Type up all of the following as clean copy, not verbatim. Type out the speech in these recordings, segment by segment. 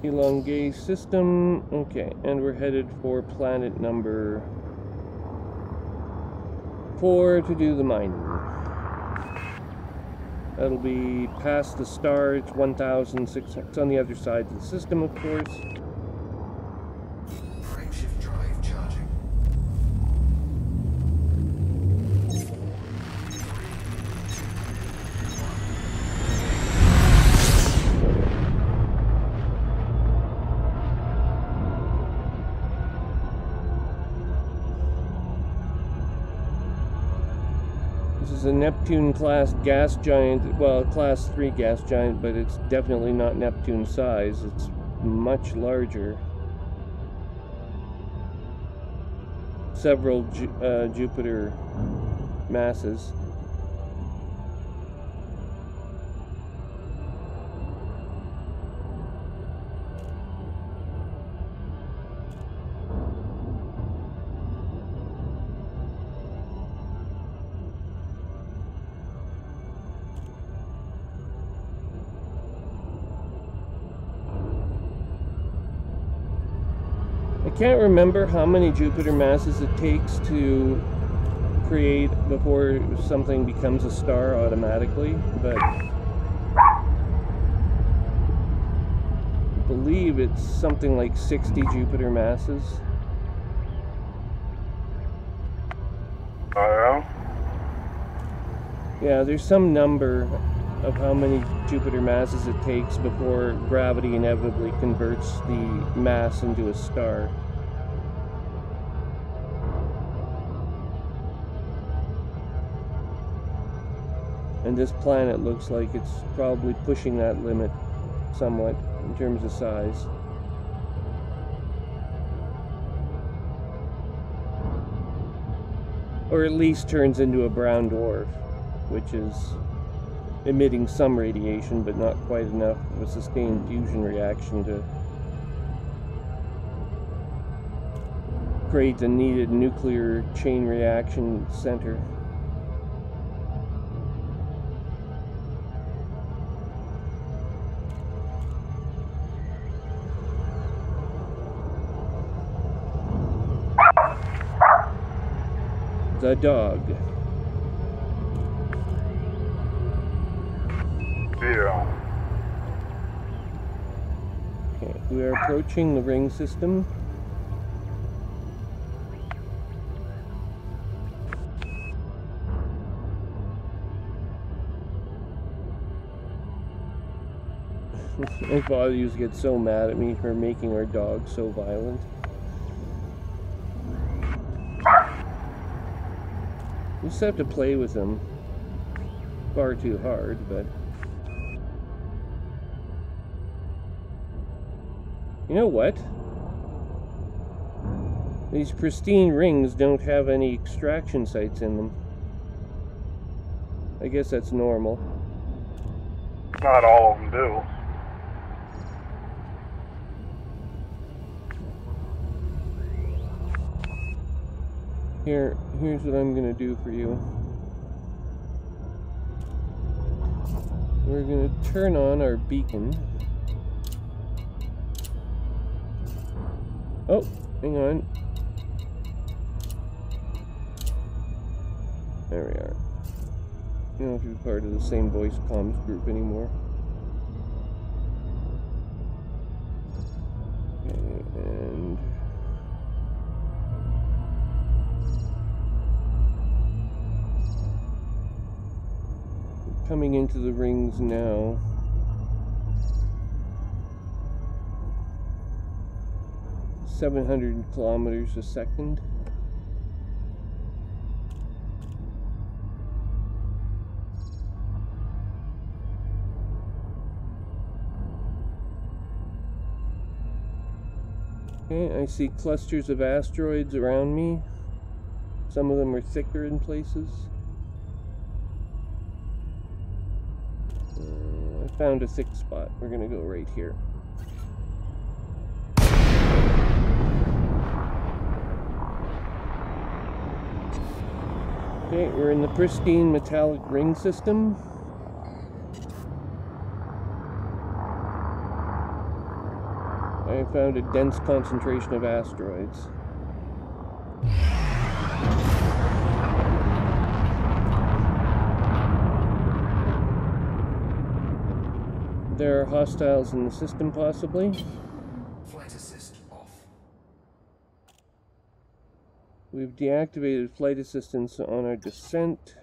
elongate system. Okay, and we're headed for planet number 4 to do the mining. That'll be past the star. It's 1,600. It's on the other side of the system, of course. Frameshift drive charging. This is a Neptune-class gas giant, well, Class 3 gas giant, but it's definitely not Neptune size. It's much larger. Several Jupiter masses. I can't remember how many Jupiter masses it takes to create before something becomes a star automatically, but I believe it's something like 60 Jupiter masses. Yeah, there's some number of how many Jupiter masses it takes before gravity inevitably converts the mass into a star. And this planet looks like it's probably pushing that limit somewhat in terms of size. Or at least turns into a brown dwarf, which is emitting some radiation, but not quite enough of a sustained fusion reaction to create the needed nuclear chain reaction center. The dog. Yeah. Okay, we are approaching the ring system. My father used to get so mad at me for making our dog so violent. You just have to play with them. Far too hard, but... You know what? These pristine rings don't have any extraction sites in them. I guess that's normal. Not all of them do. Here's what I'm gonna do for you. We're gonna turn on our beacon. Oh, hang on. There we are. You don't have to be part of the same voice comms group anymore. Okay, and... coming into the rings now. .700 kilometers a second. Okay, I see clusters of asteroids around me. Some of them are thicker in places. I found a thick spot. We're gonna go right here. Okay, we're in the pristine metallic ring system. I found a dense concentration of asteroids. There are hostiles in the system, possibly. Flight assist off. We've deactivated flight assistance on our descent.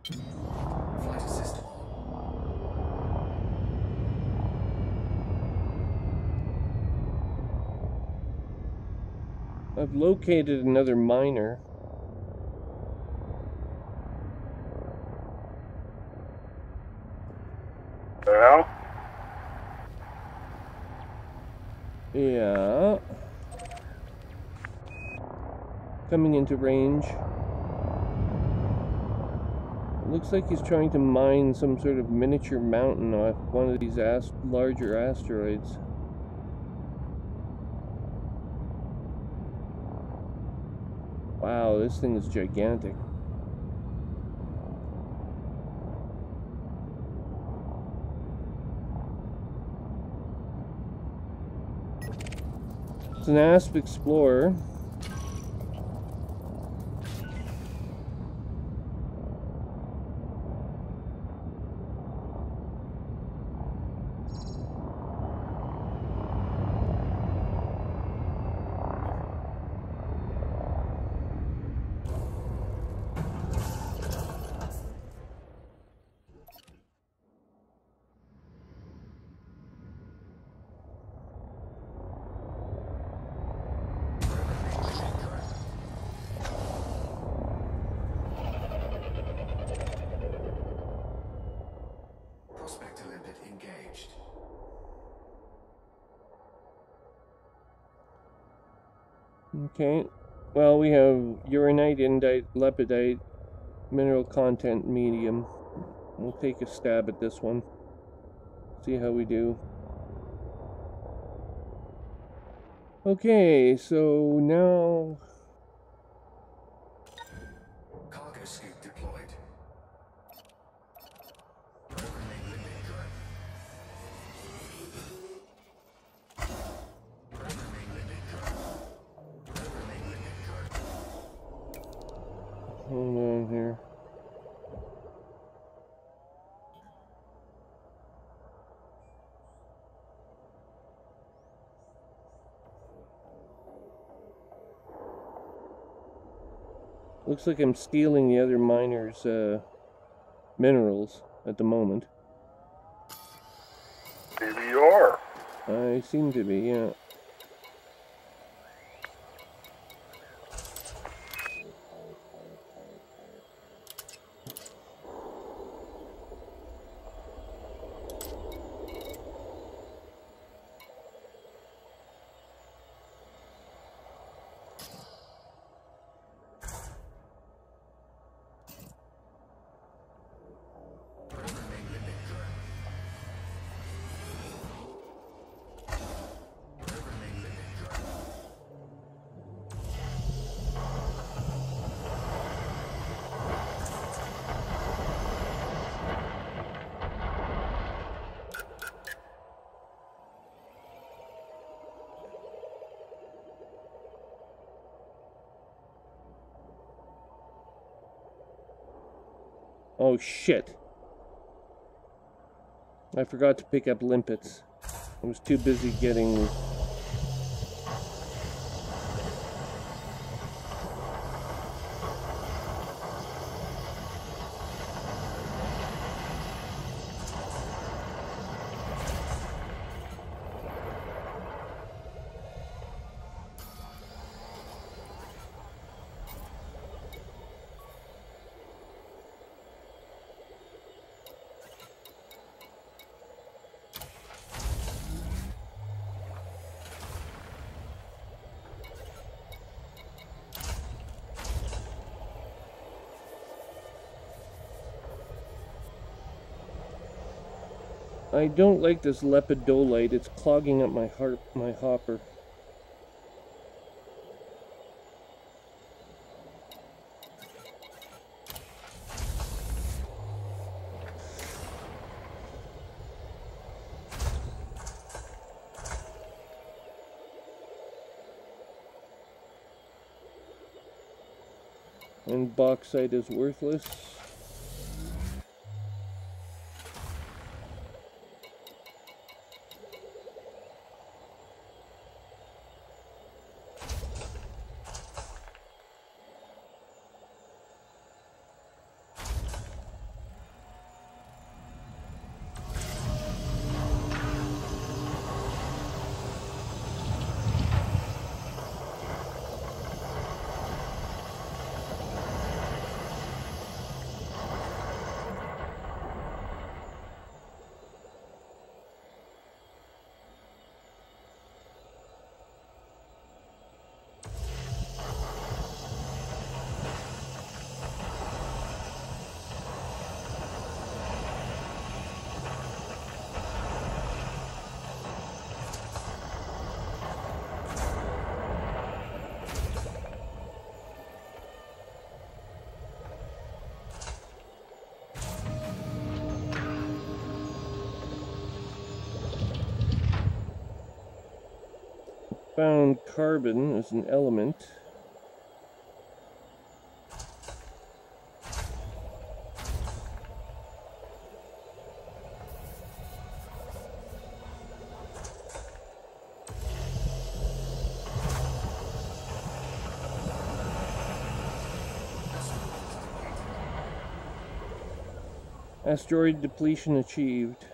Flight assist on. I've located another miner. Yeah? Yeah. Coming into range. It looks like he's trying to mine some sort of miniature mountain off one of these larger asteroids. Wow, this thing is gigantic. It's an ASP Explorer. Prospector limpet engaged. Okay. Well, we have uranite, indite, lepidite, mineral content medium. We'll take a stab at this one. See how we do. Okay, so now... Cargo scoop deployed. Programming limpet gun. Programming limpet gun. Programming limpet gun. Hold on here. Looks like I'm stealing the other miner's minerals at the moment. Maybe you are. I seem to be, yeah. Programming limpet gun. Programming limpet gun. Oh shit. I forgot to pick up limpets. I was too busy getting... I don't like this lepidolite. It's clogging up my hopper. And bauxite is worthless. Found carbon as an element. Asteroid depletion achieved.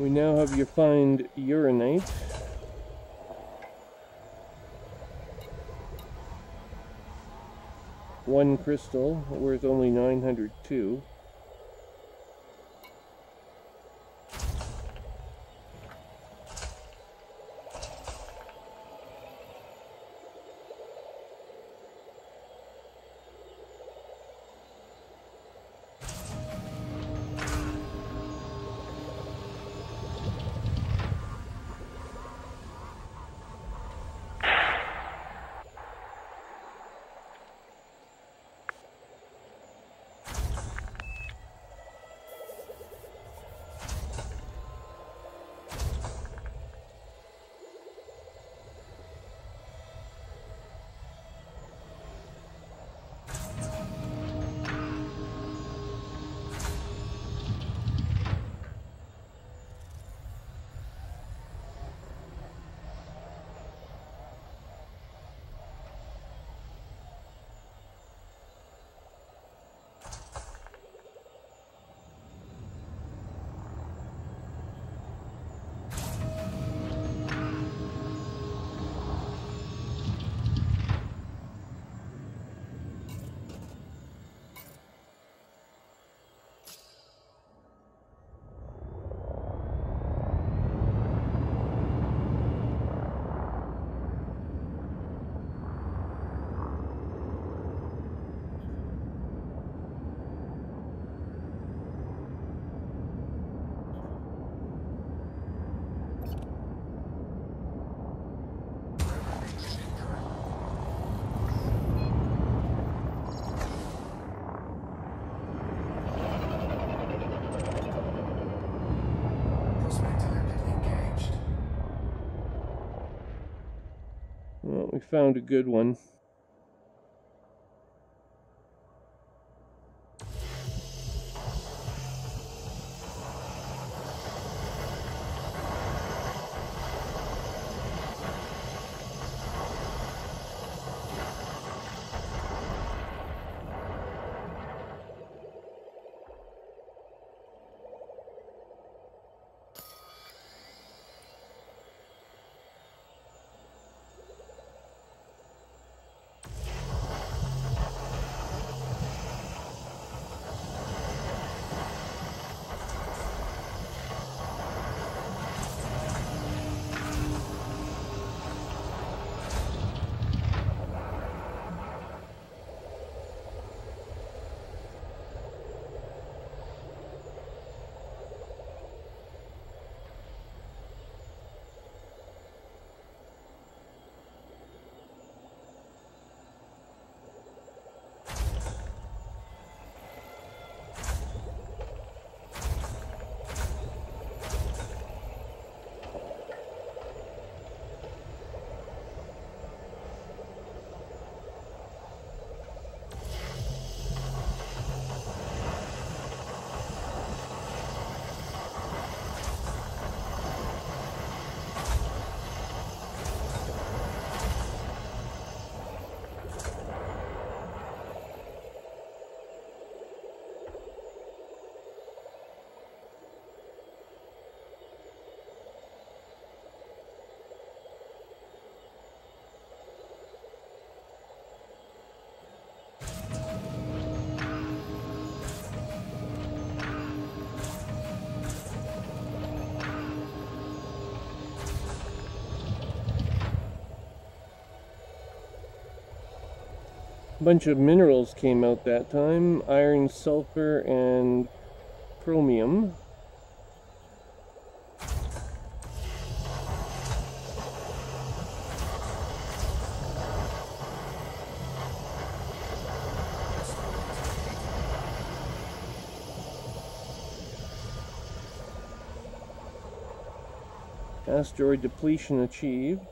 We now have your find uranite. One crystal, worth only 902. Well, we found a good one. A bunch of minerals came out that time. Iron, sulfur, and chromium. Asteroid depletion achieved.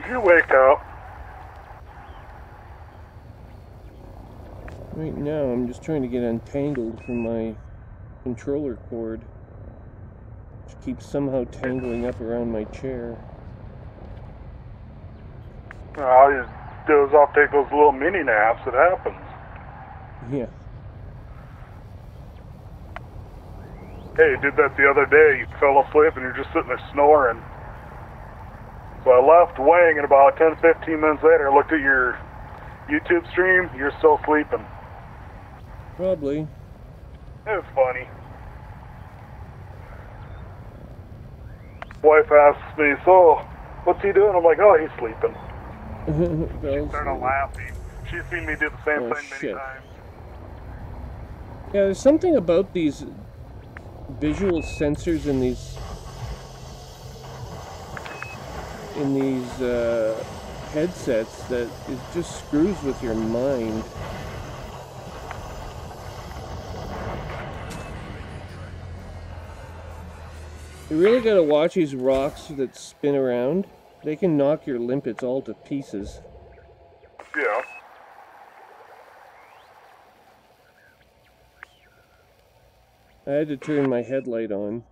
Did you wake up? Right now, I'm just trying to get untangled from my controller cord, which keeps somehow tangling up around my chair. I'll just doze off, take those little mini naps. It happens. Yeah. Hey, you did that the other day. You fell asleep and you're just sitting there snoring. So I left Wang, and about 10, 15 minutes later, I looked at your YouTube stream. You're still sleeping. Probably. It was funny. Wife asks me, so, what's he doing? I'm like, oh, he's sleeping. She started laughing. She's seen me do the same thing many times. Yeah, there's something about these visual sensors in these headsets that it just screws with your mind. You really gotta watch these rocks that spin around. They can knock your limpets all to pieces. Yeah. I had to turn my headlight on.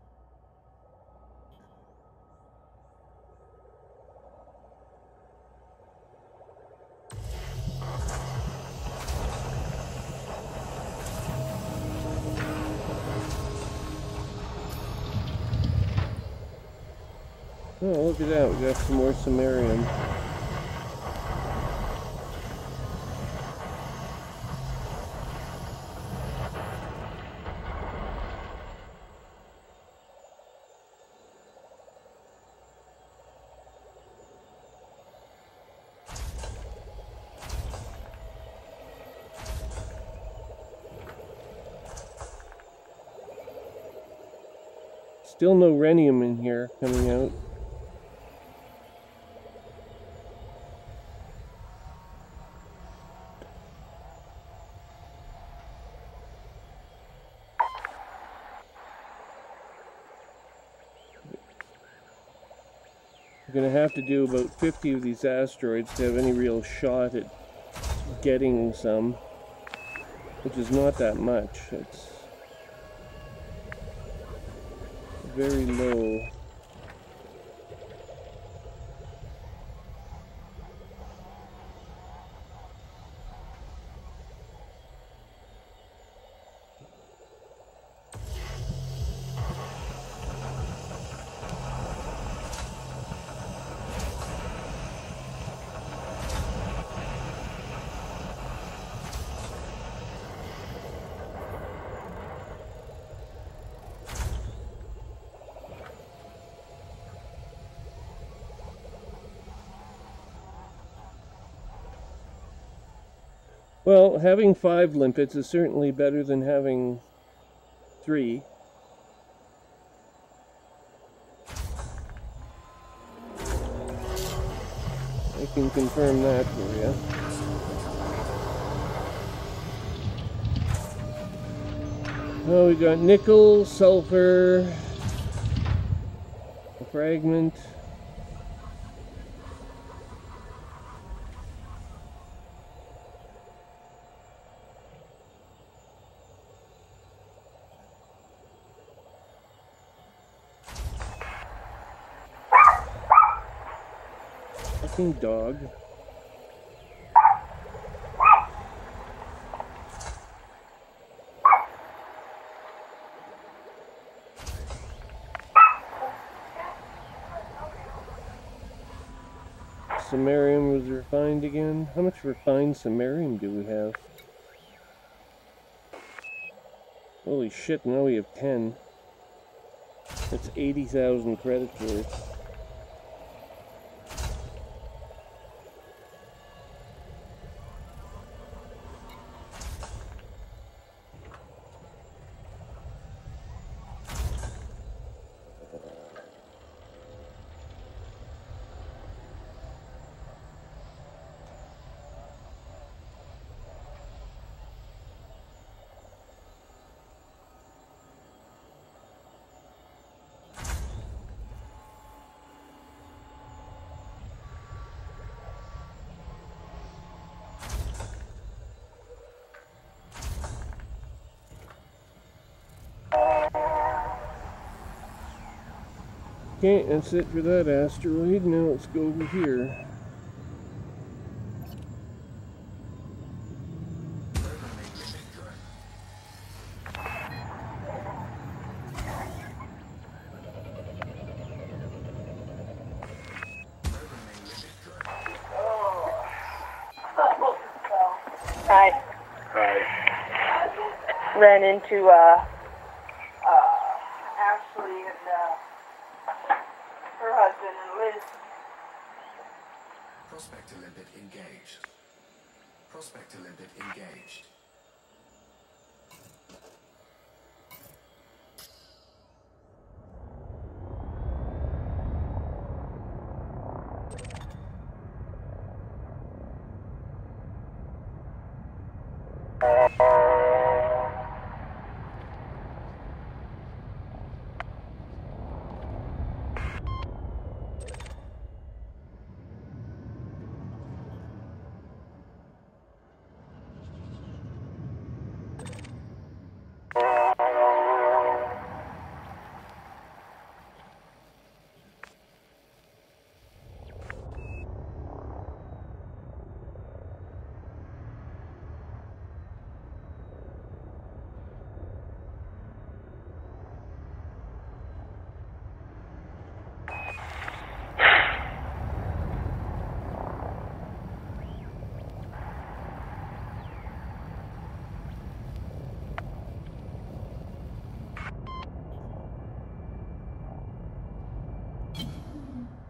Oh, look at that. We got some more samarium. Still no rhenium in here coming out. We're going to have to do about 50 of these asteroids to have any real shot at getting some, which is not that much. It's very low. Well, having 5 limpets is certainly better than having 3. I can confirm that for you. Oh, we got nickel, sulfur, a fragment. Fucking dog. Samarium was refined again. How much refined samarium do we have? Holy shit, now we have 10. That's 80,000 credits worth. Okay, that's it for that asteroid. Now let's go over here. Hi. Hi. Ran into Ashley and her husband and Liz. Prospector limpet engaged. Prospector limpet engaged.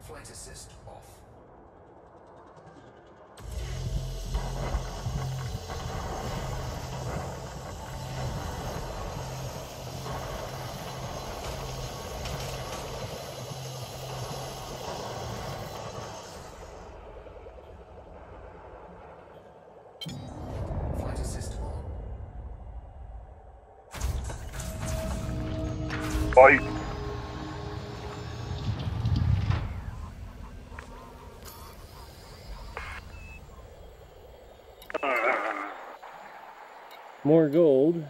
Flight assist off. Flight assist on. Fight. More gold.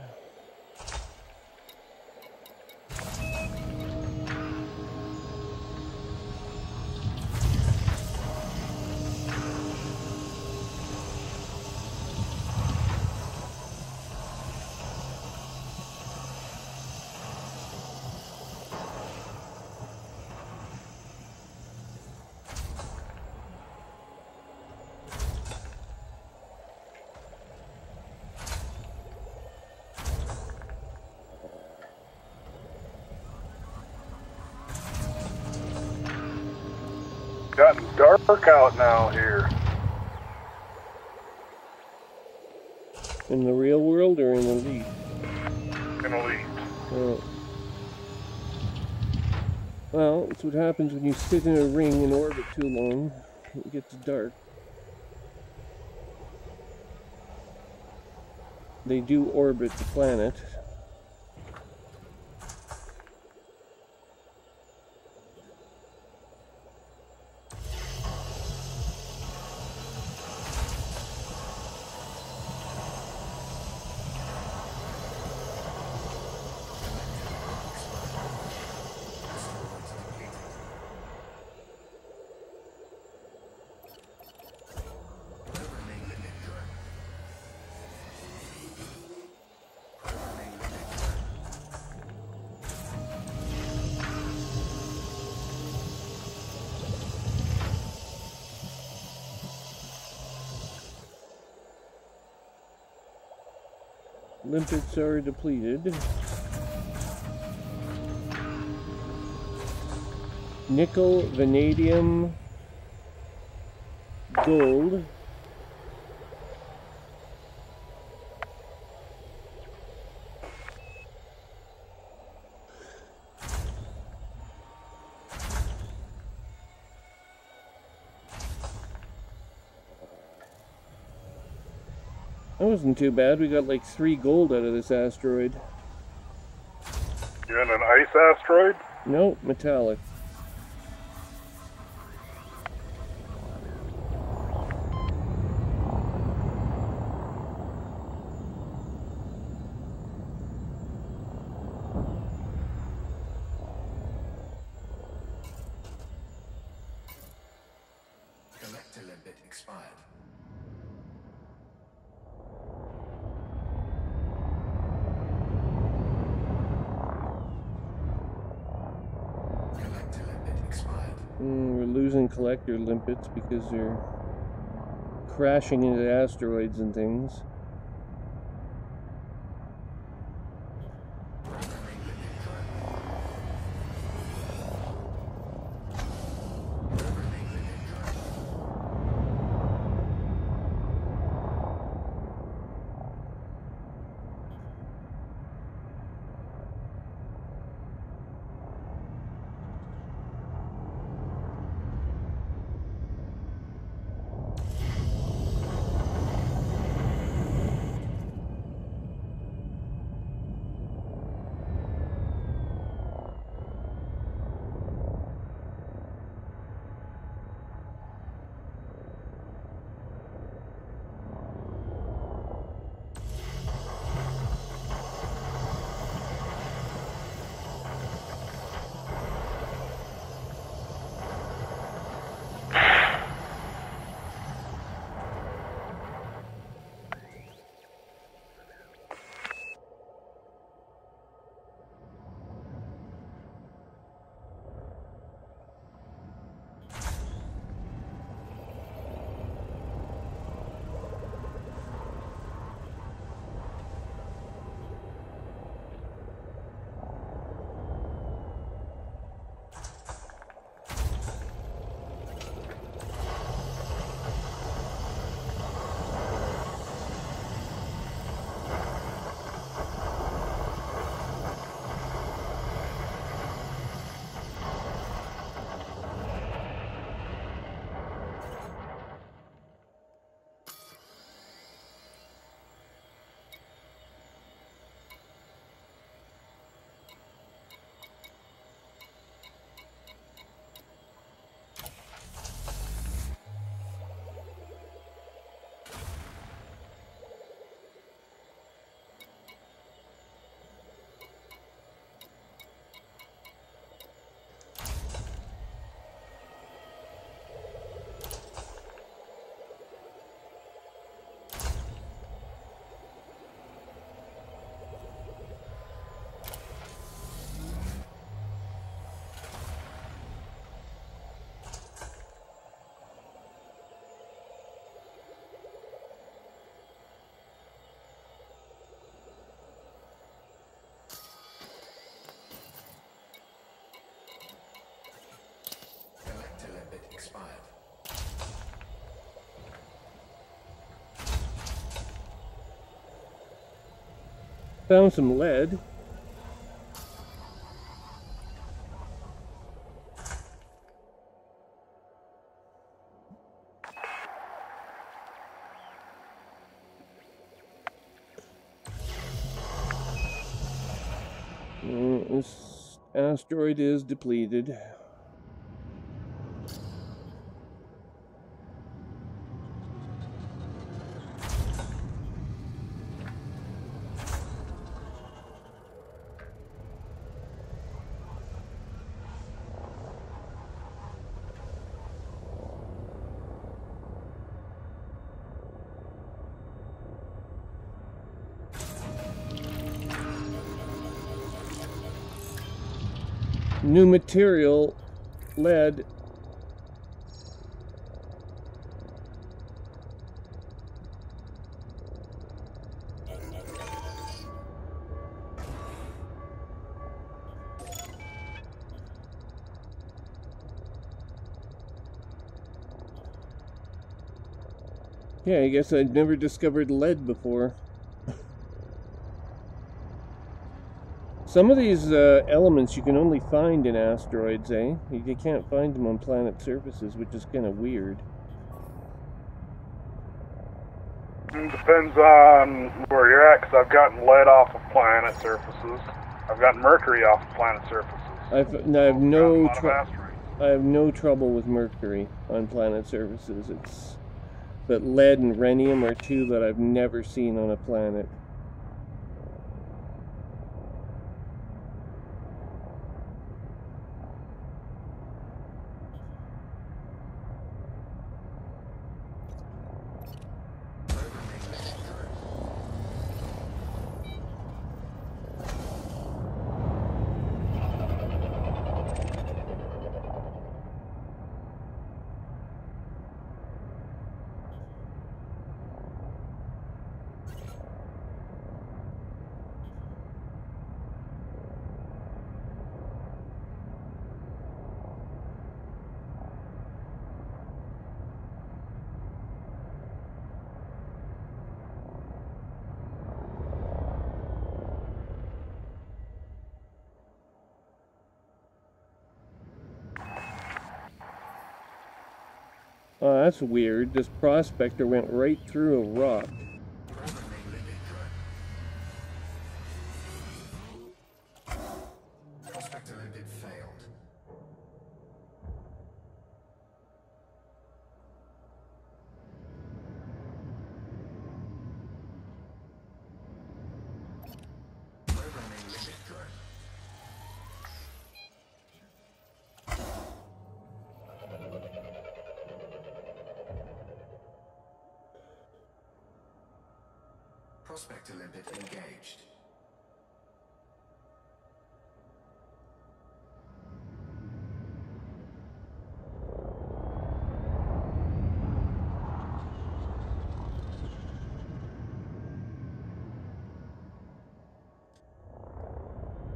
Gotten dark out now here. In the real world or in Elite? In Elite. Oh. Well, that's what happens when you sit in a ring in orbit too long. It gets dark. They do orbit the planet. Limpets are depleted. Nickel, vanadium, gold. That wasn't too bad. We got like 3 gold out of this asteroid. You in an ice asteroid? No, metallic. expired. Collector limit expired. We're losing collector limpets because they're crashing into asteroids and things. Collector limit expired. Found some lead. This asteroid is depleted. New material, lead. Yeah, I guess I'd never discovered lead before. Some of these elements you can only find in asteroids, eh? You can't find them on planet surfaces, which is kind of weird. Depends on where you're at, because I've gotten lead off of planet surfaces. I've gotten mercury off of planet surfaces. I have no trouble with mercury on planet surfaces. But lead and rhenium are two that I've never seen on a planet. Oh, that's weird. This prospector went right through a rock. Programming limit good. Prospector limit failed. Programming limit good. Prospector limit engaged.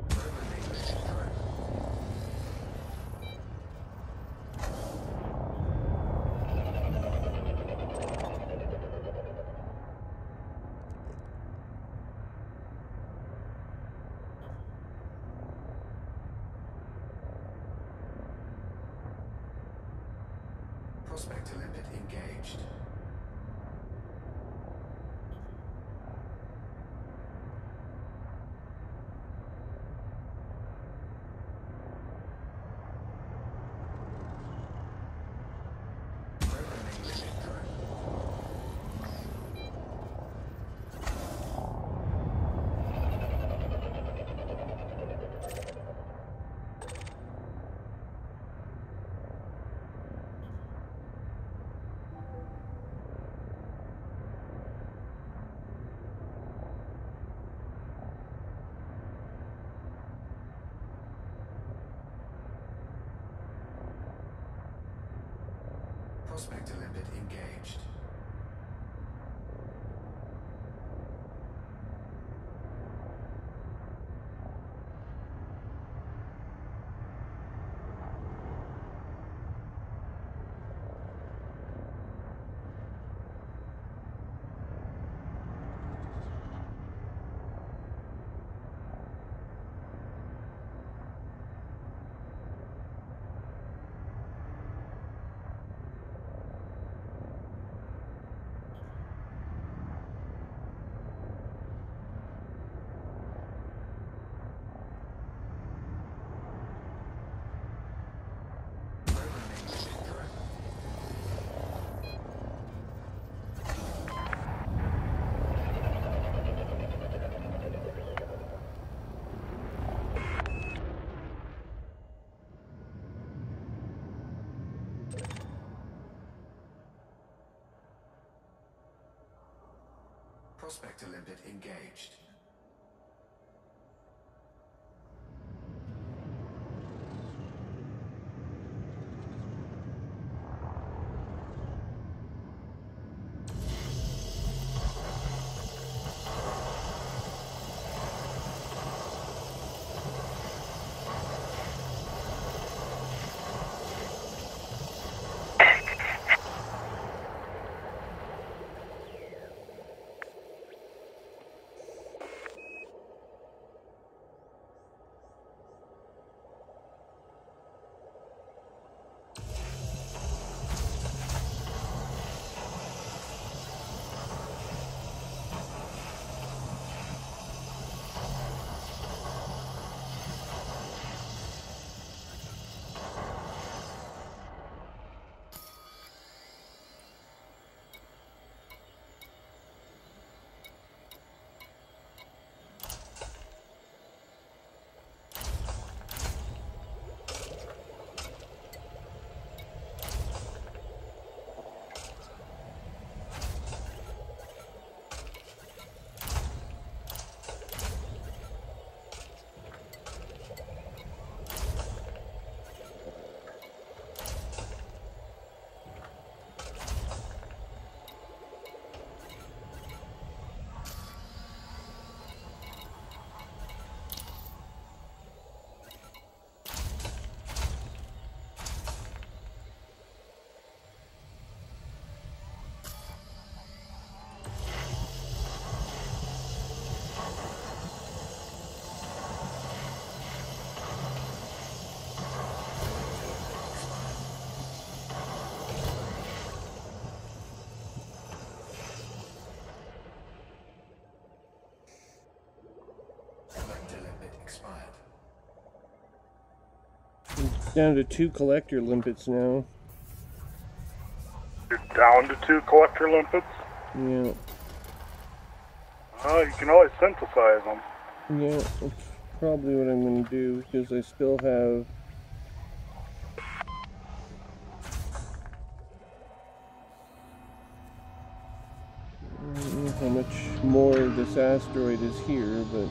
Programming limit good. Prospector limit engaged. Programming limit good. Prospector limit engaged. Programming limit good. Prospector limit engaged. Down to 2 collector limpets now. You're down to 2 collector limpets? Yeah. Oh, you can always synthesize them. Yeah, that's probably what I'm going to do, because I still have... I don't know how much more of this asteroid is here, but...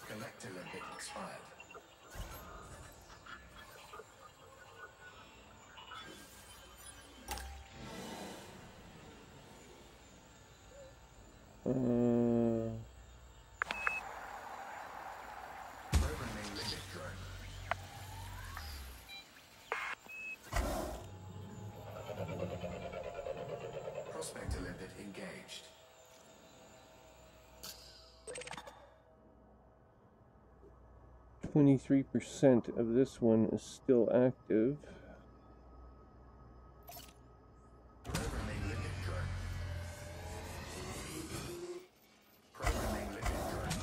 Collector limpet expired. Programming limpet drone. Prospector limpet engaged. 23% of this one is still active. Programming limpet drone. Programming limpet drone.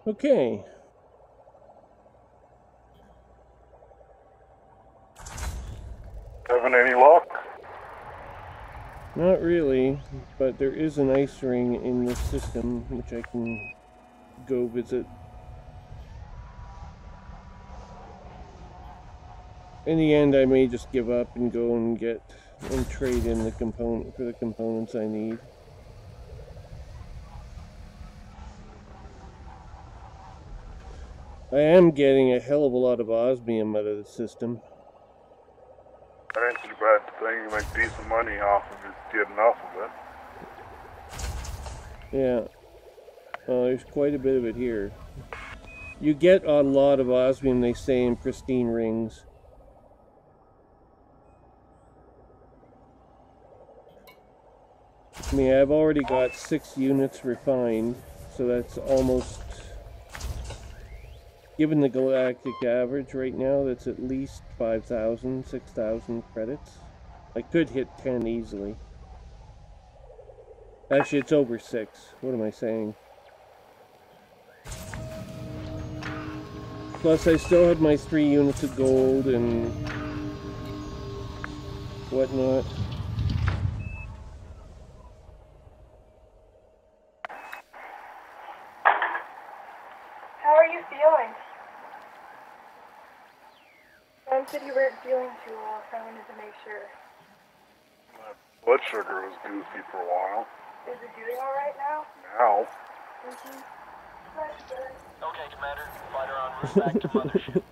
Okay. Having any luck? Not really, but there is an ice ring in this system which I can go visit. In the end, I may just give up and go and trade in the components I need. I am getting a hell of a lot of osmium out of the system. That ain't such a bad thing. You make decent money off of it, get enough of it. Yeah. Well, there's quite a bit of it here. You get a lot of osmium, they say, in pristine rings. I mean, I've already got 6 units refined, so that's almost... Given the galactic average right now, that's at least 5,000, 6,000 credits. I could hit 10 easily. Actually, it's over 6. What am I saying? Plus, I still have my 3 units of gold and whatnot. How are you feeling? Mom said you weren't feeling too well, so I wanted to make sure. My blood sugar was goofy for a while. Is it doing alright now? Now. Mm-hmm. That's good. Okay, Commander. Fighter en route back to mothership.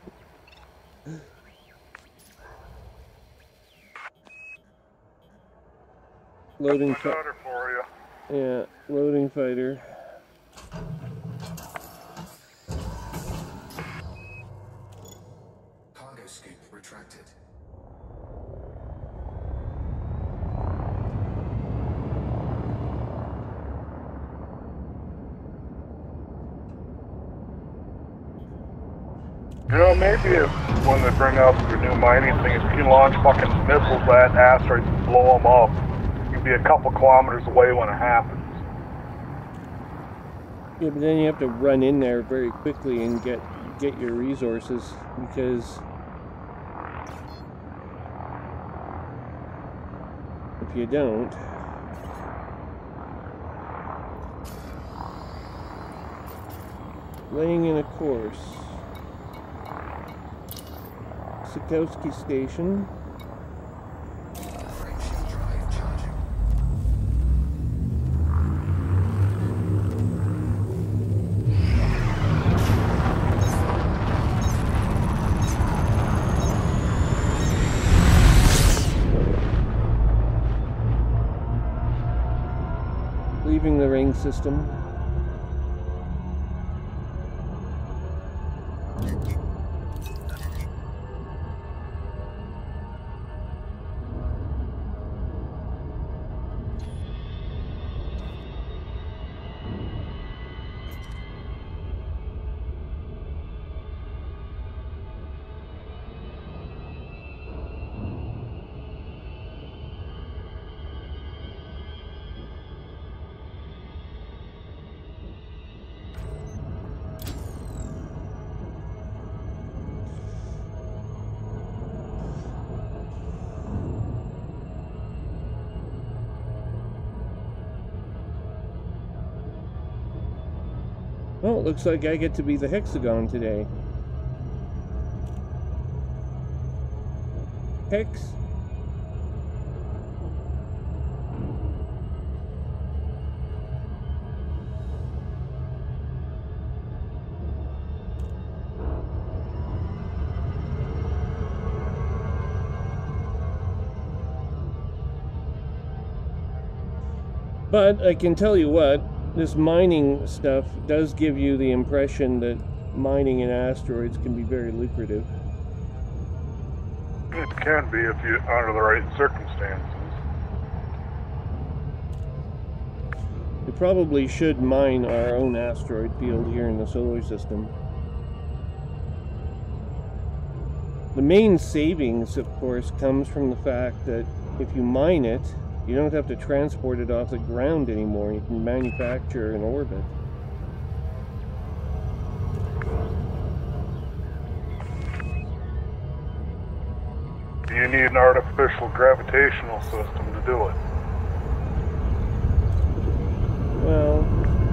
Loading Fighter for you. Yeah, loading fighter. Cargo scoop retracted. You know, maybe if, when they bring up the new mining thing, if you can launch fucking missiles at asteroids and blow them up, you'll be a couple kilometers away when it happens. Yeah, but then you have to run in there very quickly and get your resources, because if you don't, laying in a course. Sikowski Station. Friction drive charging. Leaving the ring system. Well, it looks like I get to be the hexagon today. Hex. But I can tell you what, this mining stuff does give you the impression that mining in asteroids can be very lucrative. It can be if you under the right circumstances. We probably should mine our own asteroid field here in the solar system. The main savings, of course, comes from the fact that if you mine it, you don't have to transport it off the ground anymore. You can manufacture an orbit. you need an artificial gravitational system to do it. Well,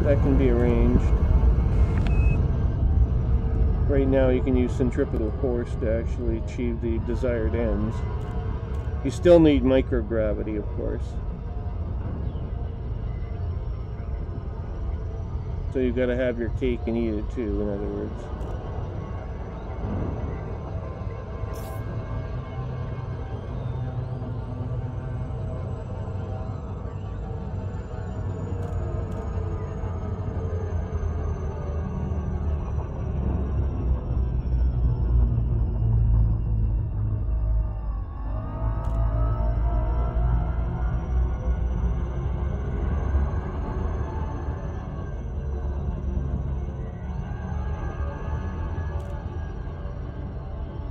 that can be arranged. Right now you can use centripetal force to actually achieve the desired ends. You still need microgravity, of course. So you've got to have your cake and eat it too, in other words.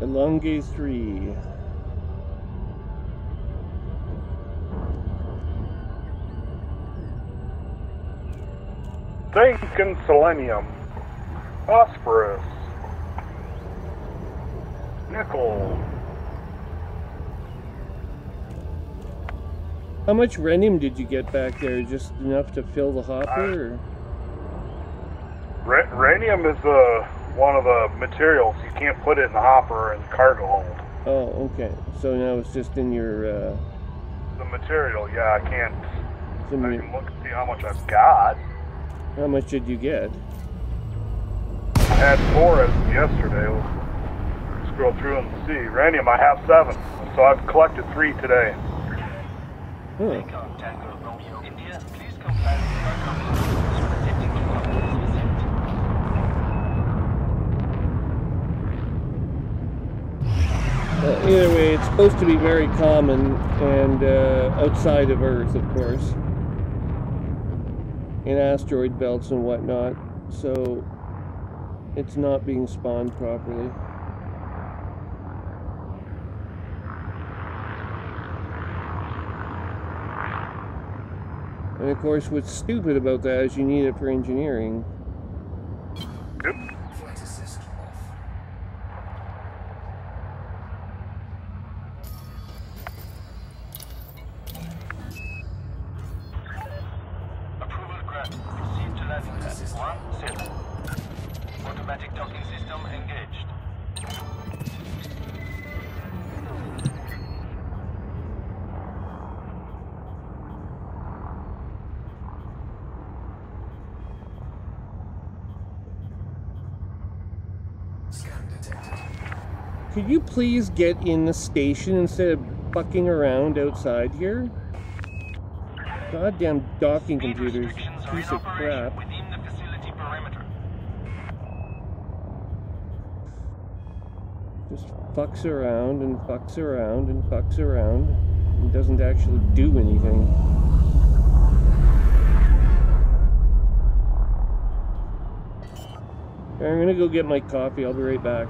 Elongate 3. Zinc and selenium. Phosphorus. Nickel. How much rhenium did you get back there? Just enough to fill the hopper? Rhenium is one of the materials. You can't put it in the hopper and cargo hold. Oh, okay. So now it's just in your... The material, yeah, I can't... I your... can look and see how much I've got. How much did you get? I had 4 as of yesterday. We'll scroll through and see. Rhenium, I have 7. So I've collected 3 today. Huh. Either way, it's supposed to be very common and outside of Earth, of course, in asteroid belts and whatnot, so it's not being spawned properly. And of course, what's stupid about that is you need it for engineering. Yep. Flight assist off. Approval granted. Proceed to landing pad 17. Automatic docking system engaged. Scan detected. Could you please get in the station instead of fucking around outside here? Goddamn docking Speed computers, restrictions are piece in of crap. operation within the facility perimeter. Just fucks around and fucks around and fucks around and doesn't actually do anything. I'm gonna go get my coffee. I'll be right back.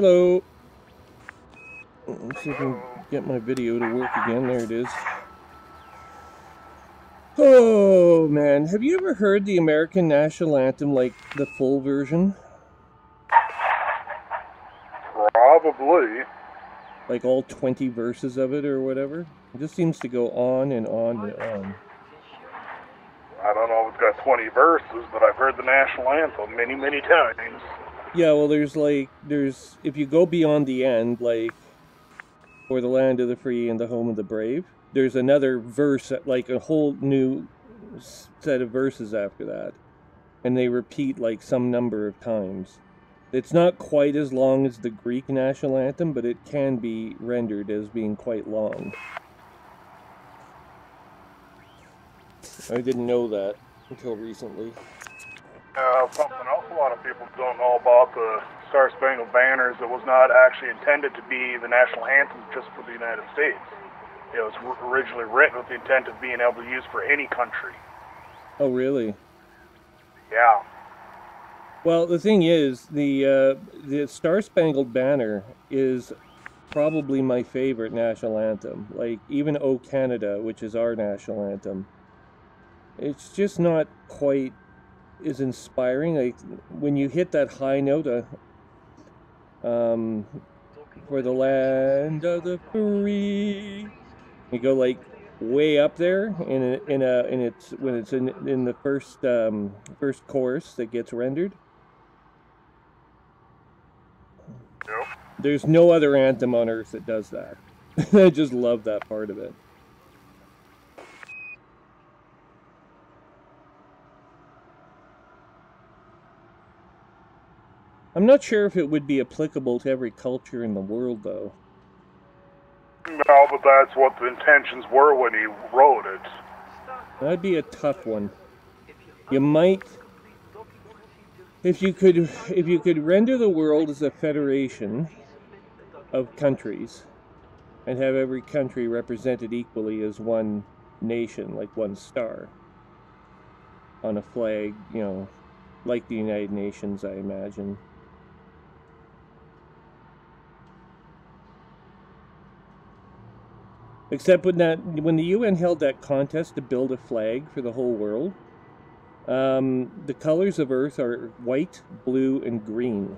Hello. Let's see if I can get my video to work again. There it is. Oh, man. Have you ever heard the American national anthem, like the full version? Probably. Like all 20 verses of it or whatever? It just seems to go on and on and on. I don't know if it's got 20 verses, but I've heard the national anthem many, many times. Yeah, well, if you go beyond the end, like, for the land of the free and the home of the brave, there's another verse, like a whole new set of verses after that. And they repeat like some number of times. It's not quite as long as the Greek national anthem, but it can be rendered as being quite long. I didn't know that until recently. Something else a lot of people don't know about the Star Spangled Banner is it was not actually intended to be the national anthem just for the United States. It was originally written with the intent of being able to use for any country. Oh, really? Yeah. Well, the thing is, the Star Spangled Banner is probably my favorite national anthem. Like, even O Canada, which is our national anthem, it's just not quite as inspiring. Like, when you hit that high note, for the land of the free, you go like way up there when it's in the first chorus that gets rendered. Yep. There's no other anthem on earth that does that. I just love that part of it. I'm not sure if it would be applicable to every culture in the world, though. No, but that's what the intentions were when he wrote it. That'd be a tough one. You might, if you could render the world as a federation of countries and have every country represented equally as one nation, like one star on a flag, you know, like the United Nations, I imagine. Except when the UN held that contest to build a flag for the whole world, the colors of Earth are white, blue, and green.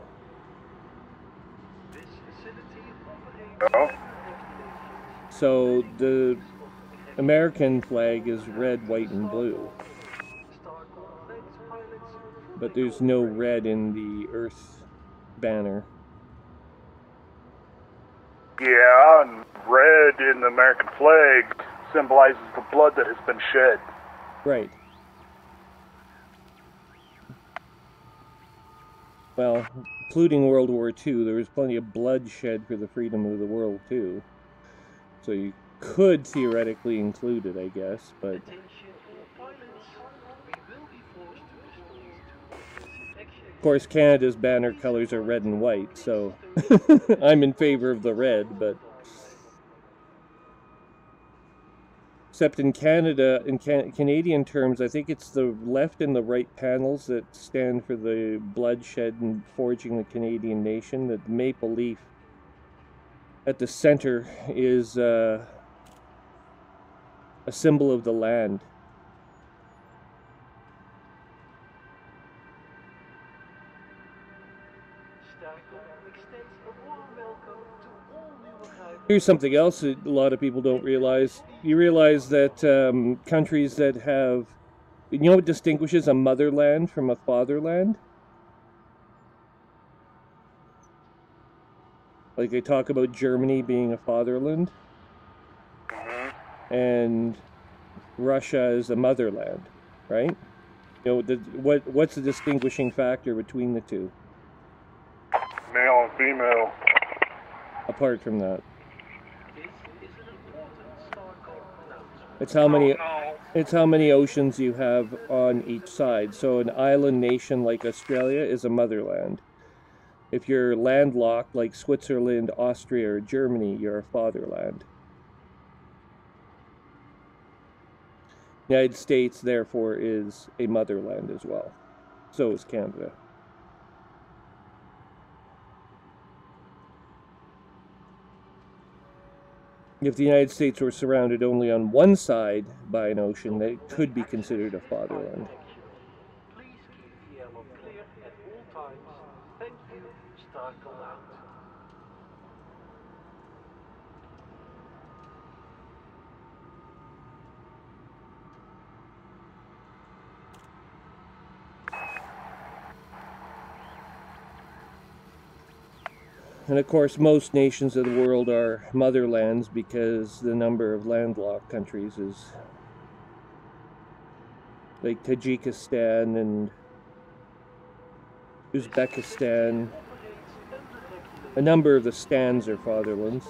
No? So the American flag is red, white, and blue. But there's no red in the Earth banner. Yeah, and red in the American flag symbolizes the blood that has been shed. Right. Well, including World War II, there was plenty of blood shed for the freedom of the world, too. So you could theoretically include it, I guess, but... Of course, Canada's banner colors are red and white, so I'm in favor of the red, but... Except in Canada, in Canadian terms, I think it's the left and the right panels that stand for the bloodshed and forging the Canadian nation. The maple leaf at the center is a symbol of the land. Here's something else that a lot of people don't realize. You realize that countries that have... You know what distinguishes a motherland from a fatherland? Like they talk about Germany being a fatherland. And Russia is a motherland, right? You know, what's the distinguishing factor between the two? Male and female. Apart from that. It's how many oceans you have on each side. So an island nation like Australia is a motherland. If you're landlocked like Switzerland, Austria, or Germany, you're a fatherland. The United States, therefore, is a motherland as well. So is Canada. If the United States were surrounded only on one side by an ocean, that could be considered a fatherland. Please keep the airlock clear at all times. Thank you. Star call out. And of course, most nations of the world are motherlands because the number of landlocked countries is like Tajikistan and Uzbekistan. A number of the stands are fatherlands.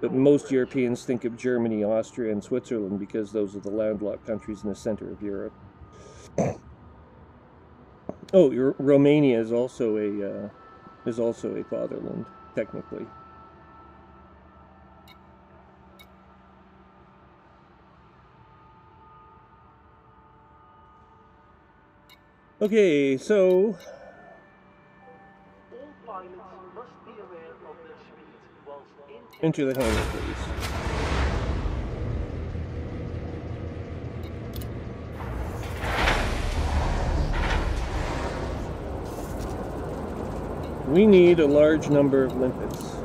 But most Europeans think of Germany, Austria, and Switzerland because those are the landlocked countries in the center of Europe. Oh, Romania is also a fatherland, technically. Okay, so all pilots must be aware of their speed whilst in enter the hangar, please. We need a large number of limpets.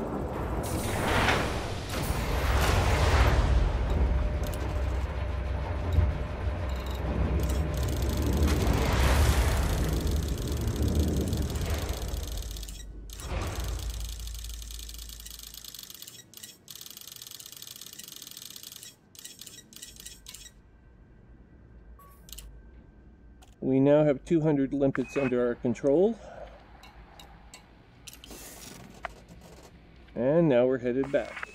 We now have 200 limpets under our control. And now we're headed back.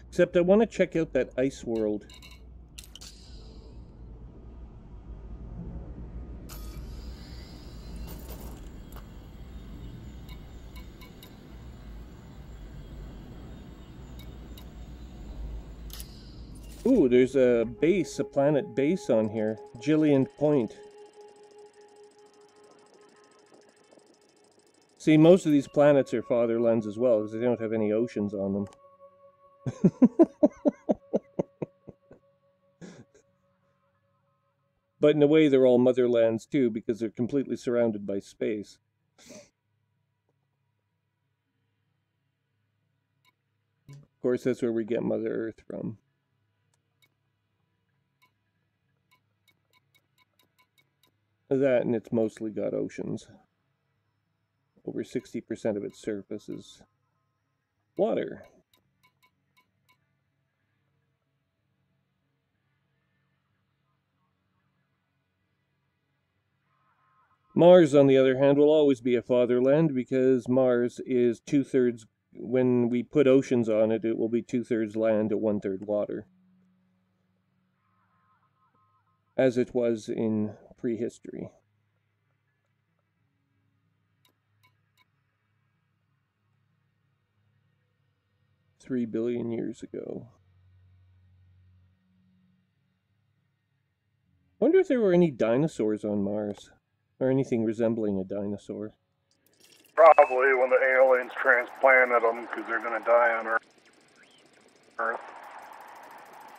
Except I want to check out that ice world. Ooh, there's a base, a planet base on here. Jillian Point. See, most of these planets are fatherlands as well, because they don't have any oceans on them. But in a way, they're all motherlands too, because they're completely surrounded by space. Of course, that's where we get Mother Earth from. That, and it's mostly got oceans. Over 60% of its surface is water. Mars, on the other hand, will always be a fatherland because Mars is 2/3. When we put oceans on it, it will be 2/3 land to 1/3 water, as it was in prehistory. $3 billion years ago. Wonder if there were any dinosaurs on Mars, or anything resembling a dinosaur. Probably when the aliens transplanted them, because they're going to die on Earth.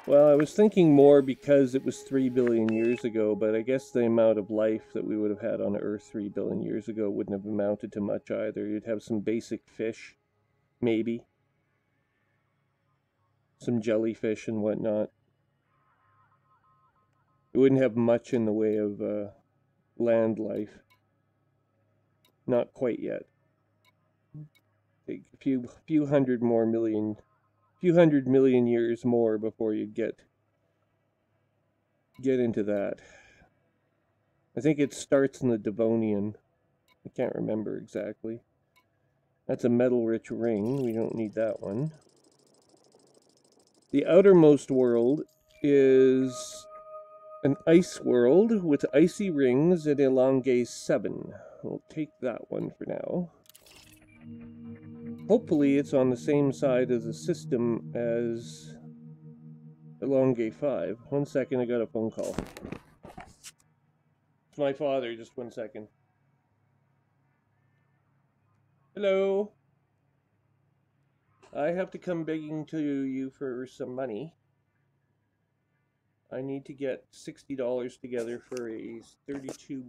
Well, I was thinking more because it was 3 billion years ago, but I guess the amount of life that we would have had on Earth 3 billion years ago wouldn't have amounted to much either. You'd have some basic fish, maybe. Some jellyfish and whatnot. It wouldn't have much in the way of land life. Not quite yet. Take a few hundred million years more before you get into that. I think it starts in the Devonian. I can't remember exactly. That's a metal-rich ring. We don't need that one. The outermost world is an ice world with icy rings at Elongay 7. We'll take that one for now. Hopefully it's on the same side of the system as Elongay 5. 1 second, I got a phone call. It's my father. Just 1 second. Hello. I have to come begging to you for some money. I need to get $60 together for a 32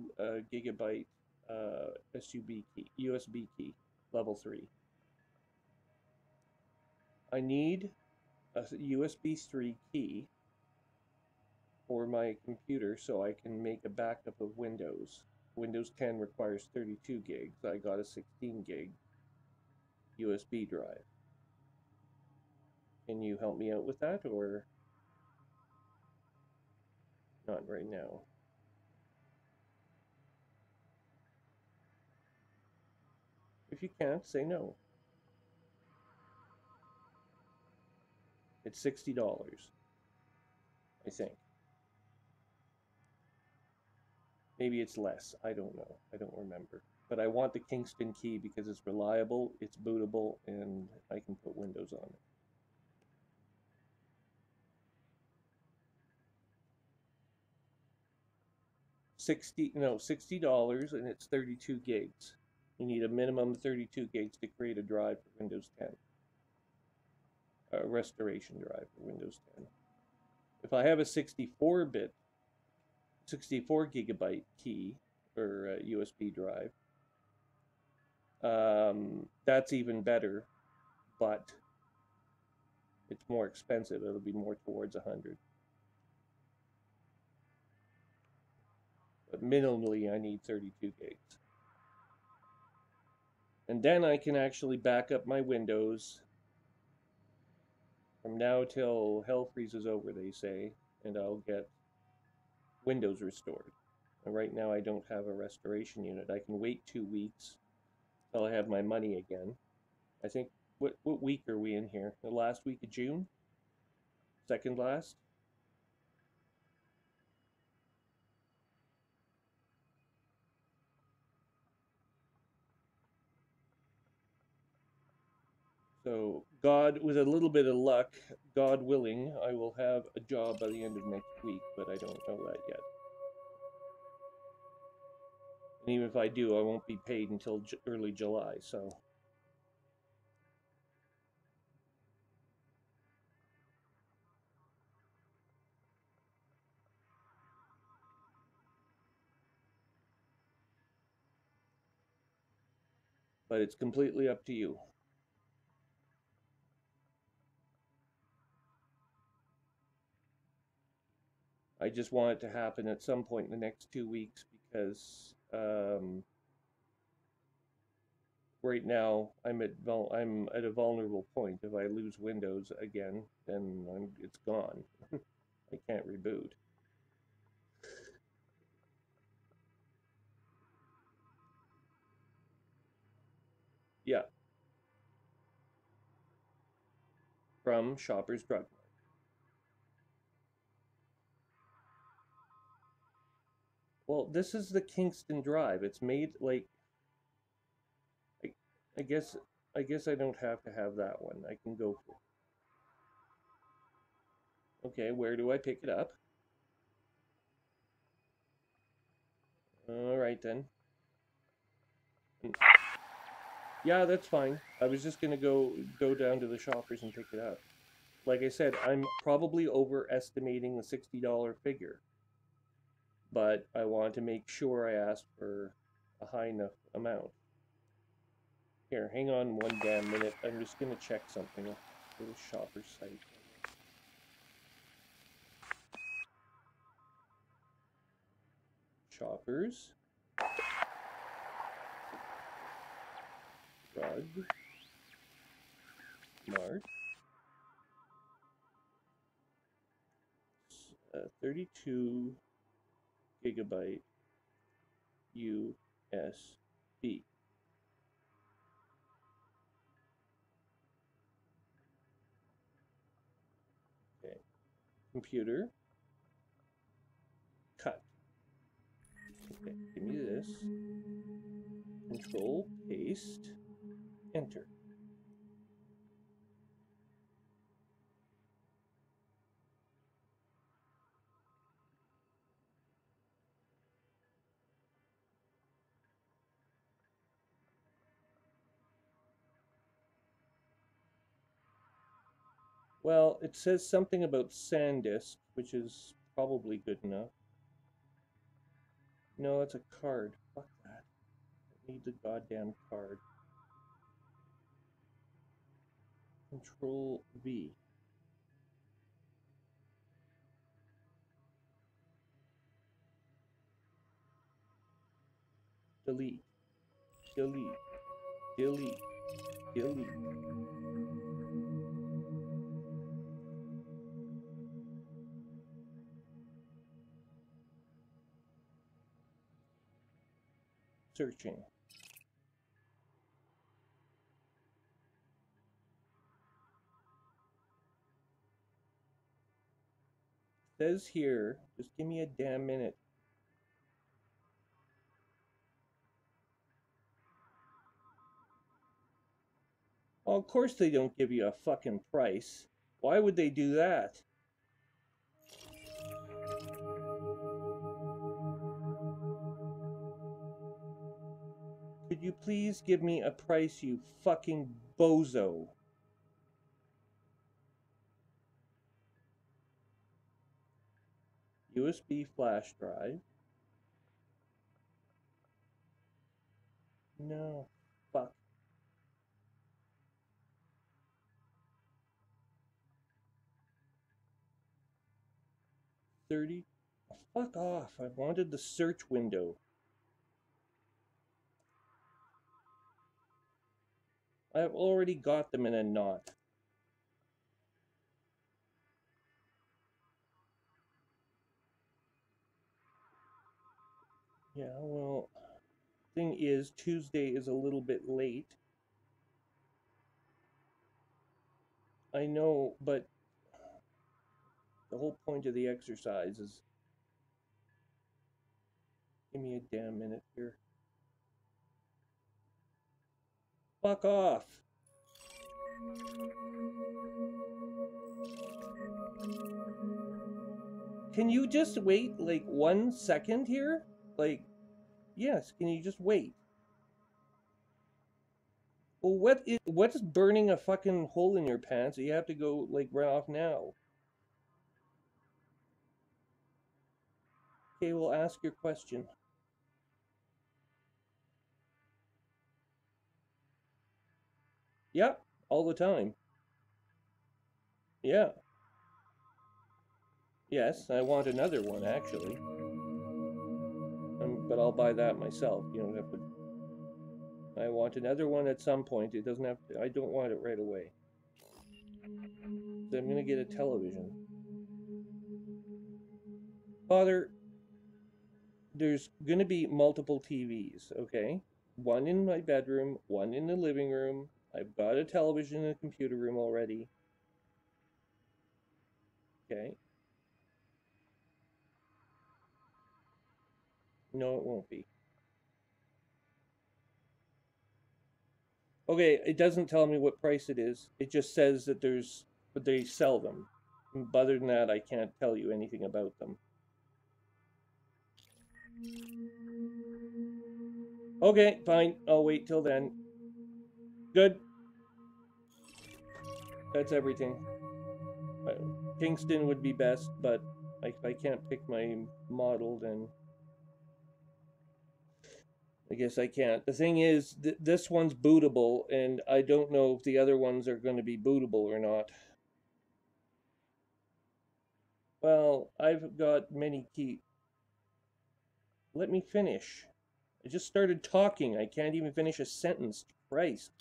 gigabyte USB key, level 3. I need a USB 3 key for my computer so I can make a backup of Windows. Windows 10 requires 32 gigs. I got a 16 gig USB drive. Can you help me out with that, or not right now? If you can't, say no. It's $60, I think. Maybe it's less. I don't know. I don't remember. But I want the Kingston key because it's reliable, it's bootable, and I can put Windows on it. $60, and it's 32 gigs. You need a minimum of 32 gigs to create a drive for Windows 10. A restoration drive for Windows 10. If I have a 64 gigabyte key or USB drive, that's even better, but it's more expensive. It'll be more towards 100. But minimally, I need 32 gigs. And then I can actually back up my Windows from now till hell freezes over, they say, and I'll get Windows restored. And right now I don't have a restoration unit. I can wait 2 weeks till I have my money again. I think, what week are we in here? The last week of June? Second last? So, God, with a little bit of luck, God willing, I will have a job by the end of next week, but I don't know that yet. And even if I do, I won't be paid until early July, so. But it's completely up to you. I just want it to happen at some point in the next 2 weeks because right now I'm at a vulnerable point. If I lose Windows again, then it's gone. I can't reboot. Yeah, from Shoppers Drug Mart. Well, this is the Kingston Drive. It's made like I guess I don't have to have that one. I can go for. Okay, where do I pick it up? All right then. Yeah, that's fine. I was just gonna go down to the Shoppers and pick it up. Like I said, I'm probably overestimating the $60 figure, but I want to make sure I ask for a high enough amount. Here, hang on one damn minute. I'm just gonna check something. Go to Shoppers site. Shoppers. Drug. Mart. 32 gigabyte USB. Okay. Computer. Cut. Okay, give me this. Control, paste, enter. Well, it says something about SanDisk, which is probably good enough. No, that's a card. Fuck that. I need the goddamn card. Control V. Delete. Delete. Delete. Delete. Searching. Says here, just give me a damn minute. Well, of course they don't give you a fucking price. Why would they do that? Could you please give me a price, you fucking bozo? USB flash drive. No. Fuck. 30. Fuck off. I wanted the search window. I've already got them in a knot. Yeah, well, thing is, Tuesday is a little bit late. I know, but the whole point of the exercise is... Give me a damn minute here. Fuck off. Can you just wait like 1 second here? Like, yes, can you just wait? Well, what's burning a fucking hole in your pants that you have to go like right off now? Okay, well, ask your question. Yeah, all the time. Yeah. Yes, I want another one, actually. But I'll buy that myself. You don't have to... I want another one at some point. It doesn't have to... I don't want it right away. So I'm gonna get a television. Father, there's gonna be multiple TVs, okay? One in my bedroom, one in the living room. I've got a television in the computer room already. Okay. No, it won't be. Okay, it doesn't tell me what price it is. It just says that they sell them. But other than that, I can't tell you anything about them. Okay, fine. I'll wait till then. Good. That's everything. Kingston would be best, but if I can't pick my model, then I guess I can't. The thing is, this one's bootable, and I don't know if the other ones are going to be bootable or not. Well, I've got many keys. Let me finish. I just started talking. I can't even finish a sentence. Christ.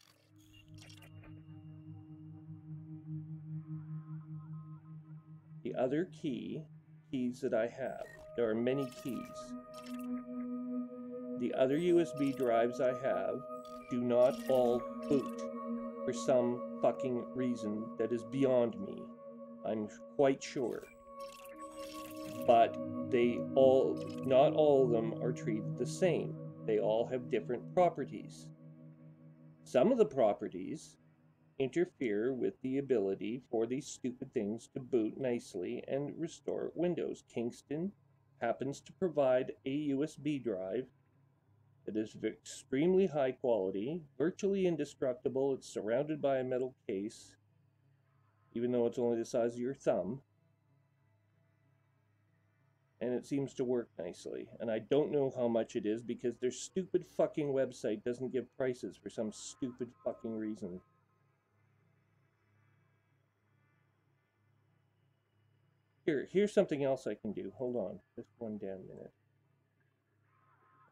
The other keys that I have, there are many keys. The other USB drives I have do not all boot for some fucking reason that is beyond me. I'm quite sure. But not all of them are treated the same. They all have different properties. Some of the properties interfere with the ability for these stupid things to boot nicely and restore Windows. Kingston happens to provide a USB drive that is extremely high quality, virtually indestructible. It's surrounded by a metal case. even though it's only the size of your thumb. And it seems to work nicely. And I don't know how much it is because their stupid fucking website doesn't give prices for some stupid fucking reason. Here's something else I can do. Hold on, just one damn minute.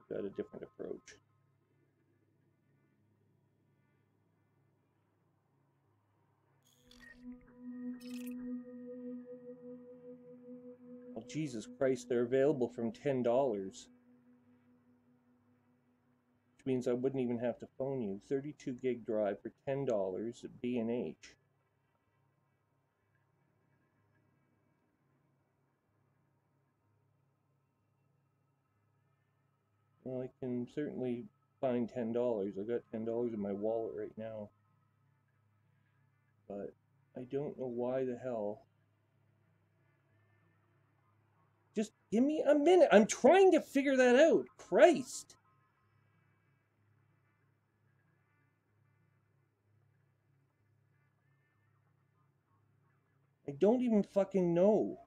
I've got a different approach. Oh, Jesus Christ, they're available from $10. Which means I wouldn't even have to phone you. 32 gig drive for $10 at B&H. Well, I can certainly find $10. I've got $10 in my wallet right now. But I don't know why the hell. Just give me a minute. I'm trying to figure that out. Christ. I don't even fucking know.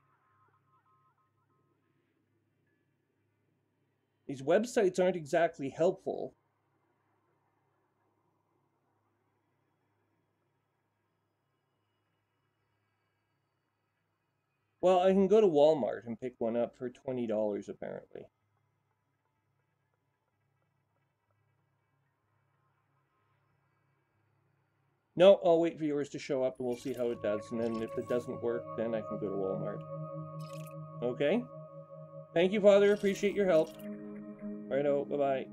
These websites aren't exactly helpful. Well, I can go to Walmart and pick one up for $20 apparently. No, I'll wait for yours to show up and we'll see how it does. And then if it doesn't work, then I can go to Walmart. Okay? Thank you, Father. Appreciate your help. Righto, bye-bye.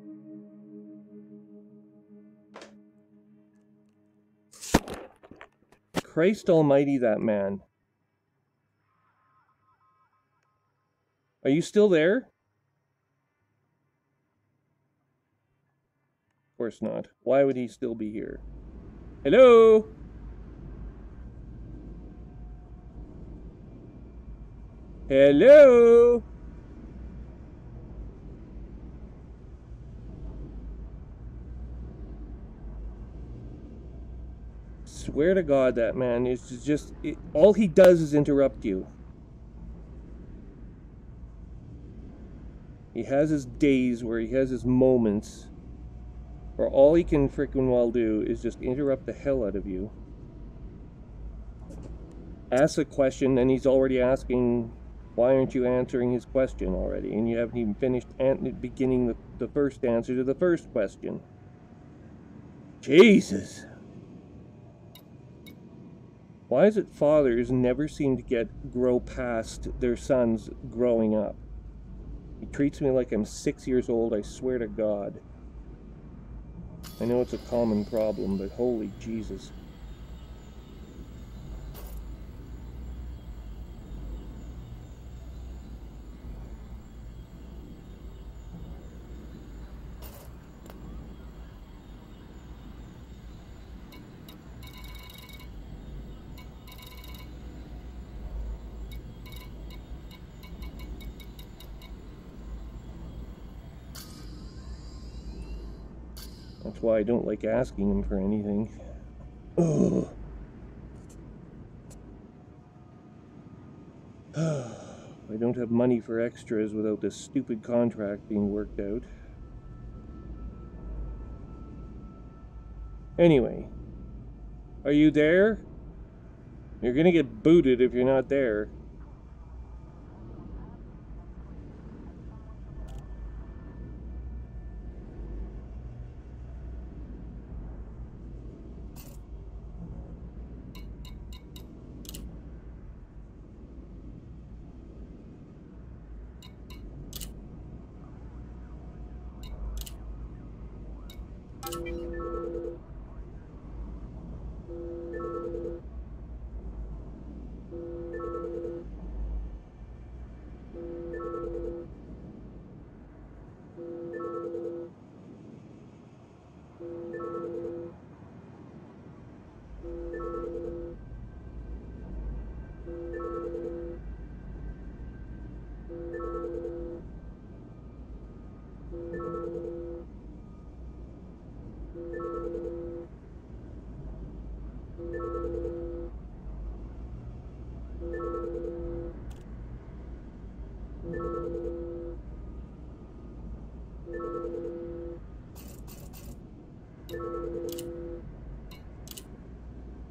Christ almighty, that man. Are you still there? Of course not. Why would he still be here? Hello? Hello? Swear to God, that man is just... all he does is interrupt you. He has his days where he has his moments where all he can frickin' well do is just interrupt the hell out of you. Ask a question, and he's already asking, why aren't you answering his question already? And you haven't even finished beginning the first answer to the first question. Jesus! Why is it fathers never seem to grow past their sons growing up? He treats me like I'm 6 years old, I swear to God. I know it's a common problem, but holy Jesus. That's why I don't like asking him for anything. Ugh. I don't have money for extras without this stupid contract being worked out. Anyway, are you there? You're gonna get booted if you're not there.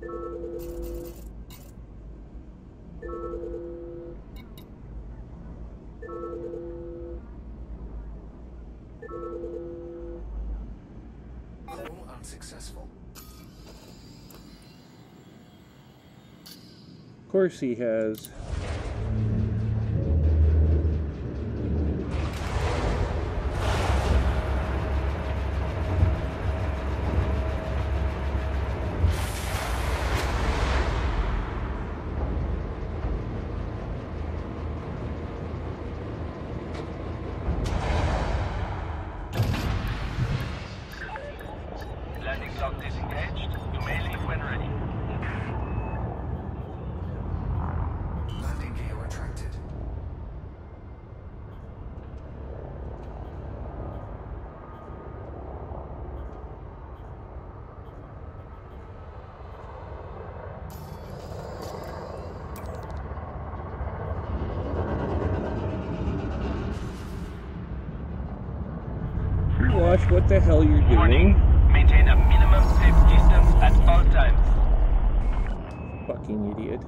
All unsuccessful. Of course he has. Landing clock disengaged. You may leave when ready. Landing gear retracted. Watch what the hell you're Warning. doing. Maintain a minimum safe distance at all times. Fucking idiot.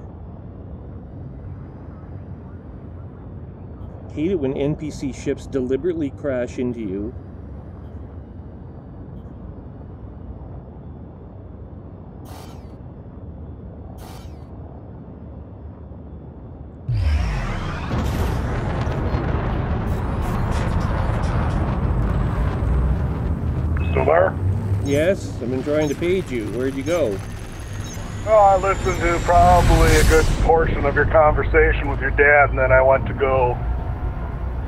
Hate it when NPC ships deliberately crash into you. Still there? Yes, I've been trying to page you. Where'd you go? Oh, I listened to probably a good portion of your conversation with your dad, and then I went to go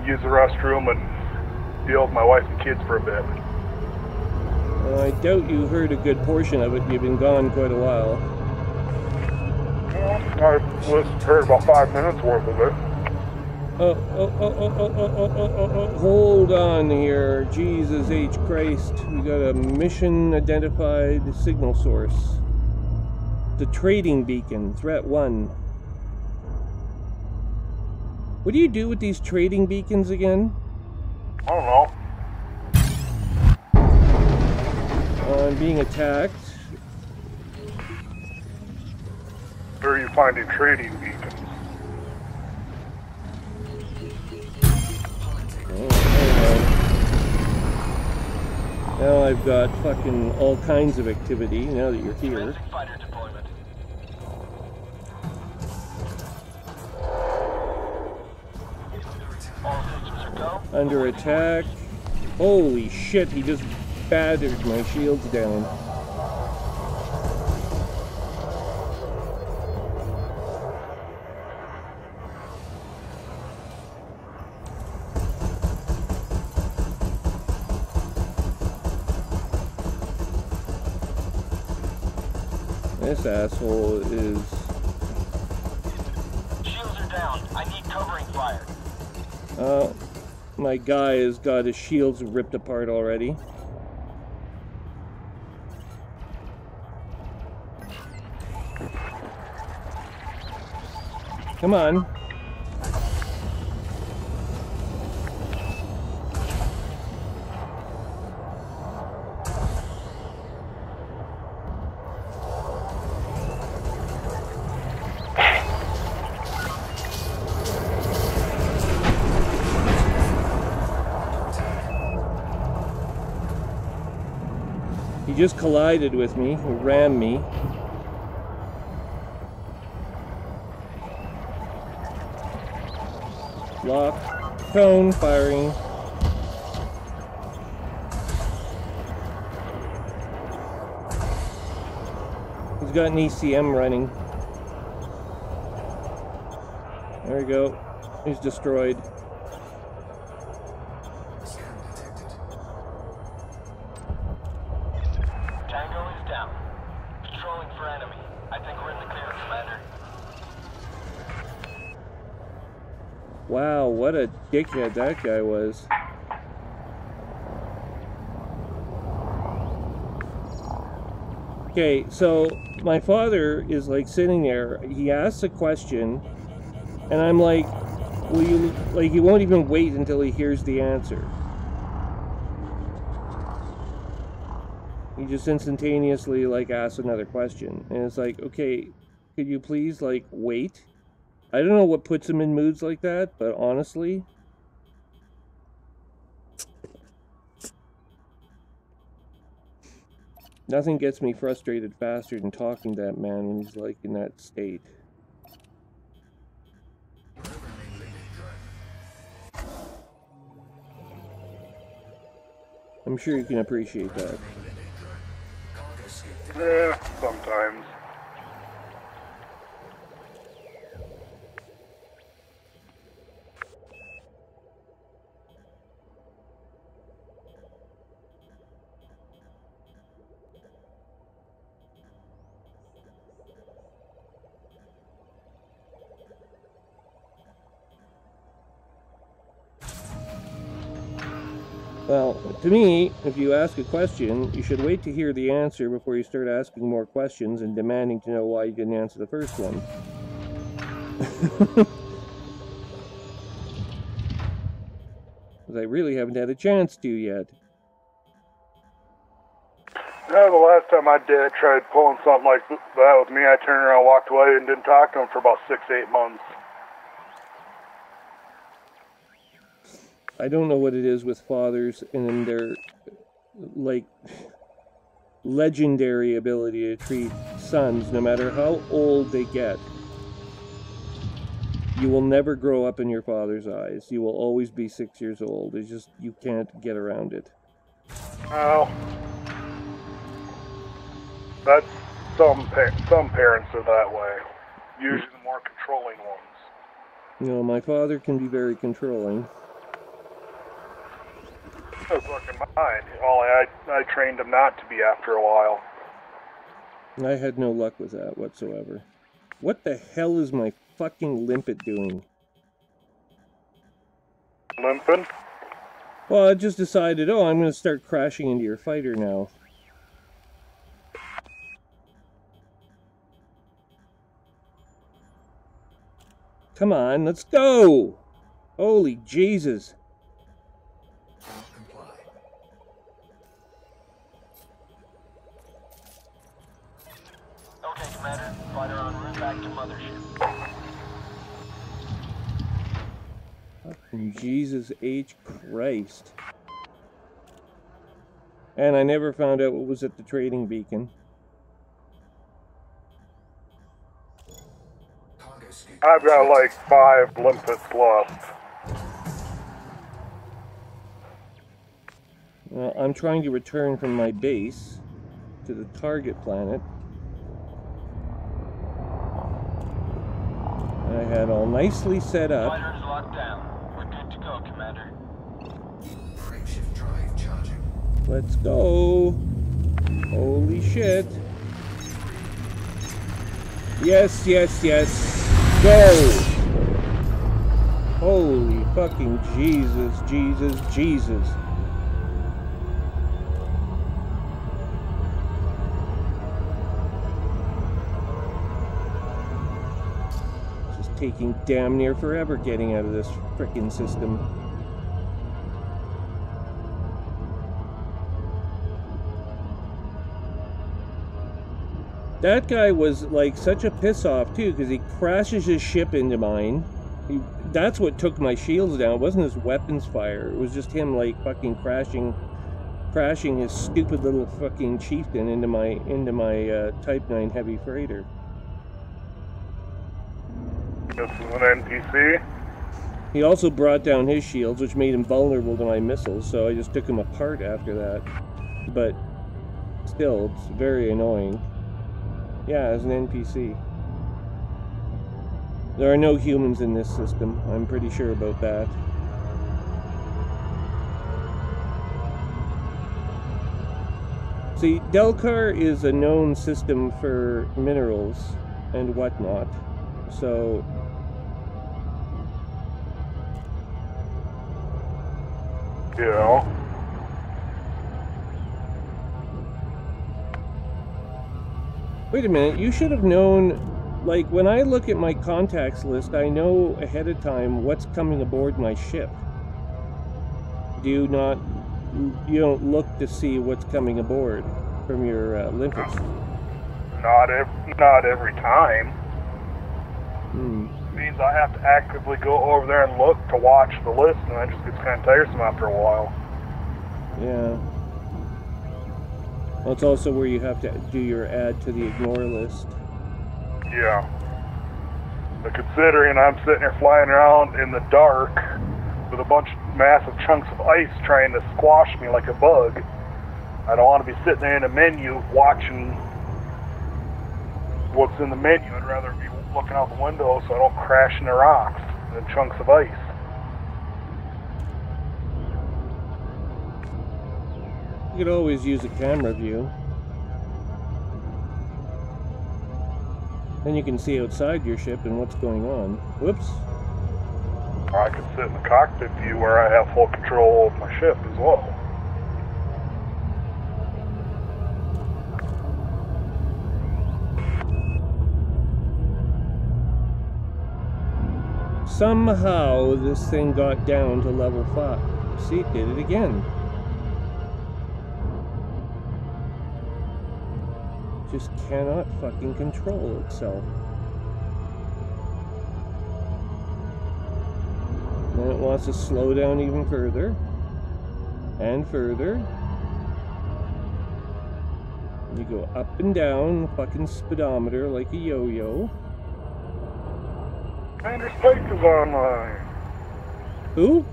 use the restroom and deal with my wife and kids for a bit. Well, I doubt you heard a good portion of it. You've been gone quite a while. I heard about 5 minutes worth of it. Hold on here. Jesus H. Christ. We got a mission identified signal source. The trading beacon, threat 1. What do you do with these trading beacons again? I don't know. I'm being attacked. Where are you finding trading beacons? Now I've got fucking all kinds of activity now that you're here. Commencing fighter deployment. All systems are go. Under attack. Holy shit, he just battered my shields down. This asshole is... Shields are down. I need covering fire. My guy has got his shields ripped apart already. Come on. He just collided with me, he rammed me. Lock, cone, firing. He's got an ECM running. There we go. He's destroyed. Scan detected. Tango is down. Patrolling for enemy. I think we're in the clear, Commander. Wow, what a dickhead that guy was. Okay, so my father is like sitting there, he asks a question, and I'm like, will you, like, he won't even wait until he hears the answer. He just instantaneously, like, asks another question. And it's like, okay, could you please, like, wait? I don't know what puts him in moods like that, but honestly... Nothing gets me frustrated faster than talking to that man when he's, like, in that state. I'm sure you can appreciate that. Yeah, sometimes. Well, to me, if you ask a question, you should wait to hear the answer before you start asking more questions and demanding to know why you didn't answer the first one. Because I really haven't had a chance to yet. Yeah, the last time I did tried pulling something like that with me, I turned around, walked away, and didn't talk to him for about 6 to 8 months. I don't know what it is with fathers and their, like, legendary ability to treat sons, no matter how old they get. You will never grow up in your father's eyes. You will always be 6 years old. It's just, you can't get around it. Well, that's some parents are that way. Usually the more controlling ones. You know, my father can be very controlling. That's fucking mine. Only I trained him not to be after a while. I had no luck with that whatsoever. What the hell is my fucking limpet doing? Limping? Well, I just decided, oh, I'm going to start crashing into your fighter now. Come on, let's go! Holy Jesus. Okay, Commander. Fighter en route back to Mothership. Fucking Jesus H. Christ. And I never found out what was at the trading beacon. I've got like 5 limpets left. Well, I'm trying to return from my base to the target planet. I had all nicely set up. Fighters locked down. We're good to go, Commander. Frameshift drive charging. Let's go. Holy shit. Yes, yes, yes. Go. Holy fucking Jesus, Jesus, Jesus. This is taking damn near forever getting out of this frickin' system. That guy was like such a piss off too, because he crashes his ship into mine. That's what took my shields down. It wasn't his weapons fire. It was just him like fucking crashing his stupid little fucking chieftain into my Type 9 heavy freighter. This is an NPC. He also brought down his shields, which made him vulnerable to my missiles. So I just took him apart after that. But still, it's very annoying. Yeah, as an NPC. There are no humans in this system. I'm pretty sure about that. See, Delcar is a known system for minerals and whatnot. So... Yeah. Wait a minute, you should have known, like, when I look at my contacts list, I know ahead of time what's coming aboard my ship. Do you not, you don't look to see what's coming aboard? from your limpets. Not every time. Hmm. It means I have to actively go over there and look to watch the list, and that just gets kind of tiresome after a while. Yeah. Well, it's also where you have to do your add to the ignore list. Yeah. But considering I'm sitting here flying around in the dark with a bunch of massive chunks of ice trying to squash me like a bug, I don't want to be sitting there in a menu watching what's in the menu. I'd rather be looking out the window so I don't crash into rocks and chunks of ice. You could always use a camera view. Then you can see outside your ship and what's going on. Whoops. Or I could sit in the cockpit view where I have full control of my ship as well. Somehow this thing got down to level 5. See, it did it again. Just cannot fucking control itself. Then it wants to slow down even further. And further. You go up and down the fucking speedometer like a yo-yo. Commander Spike is online. Who?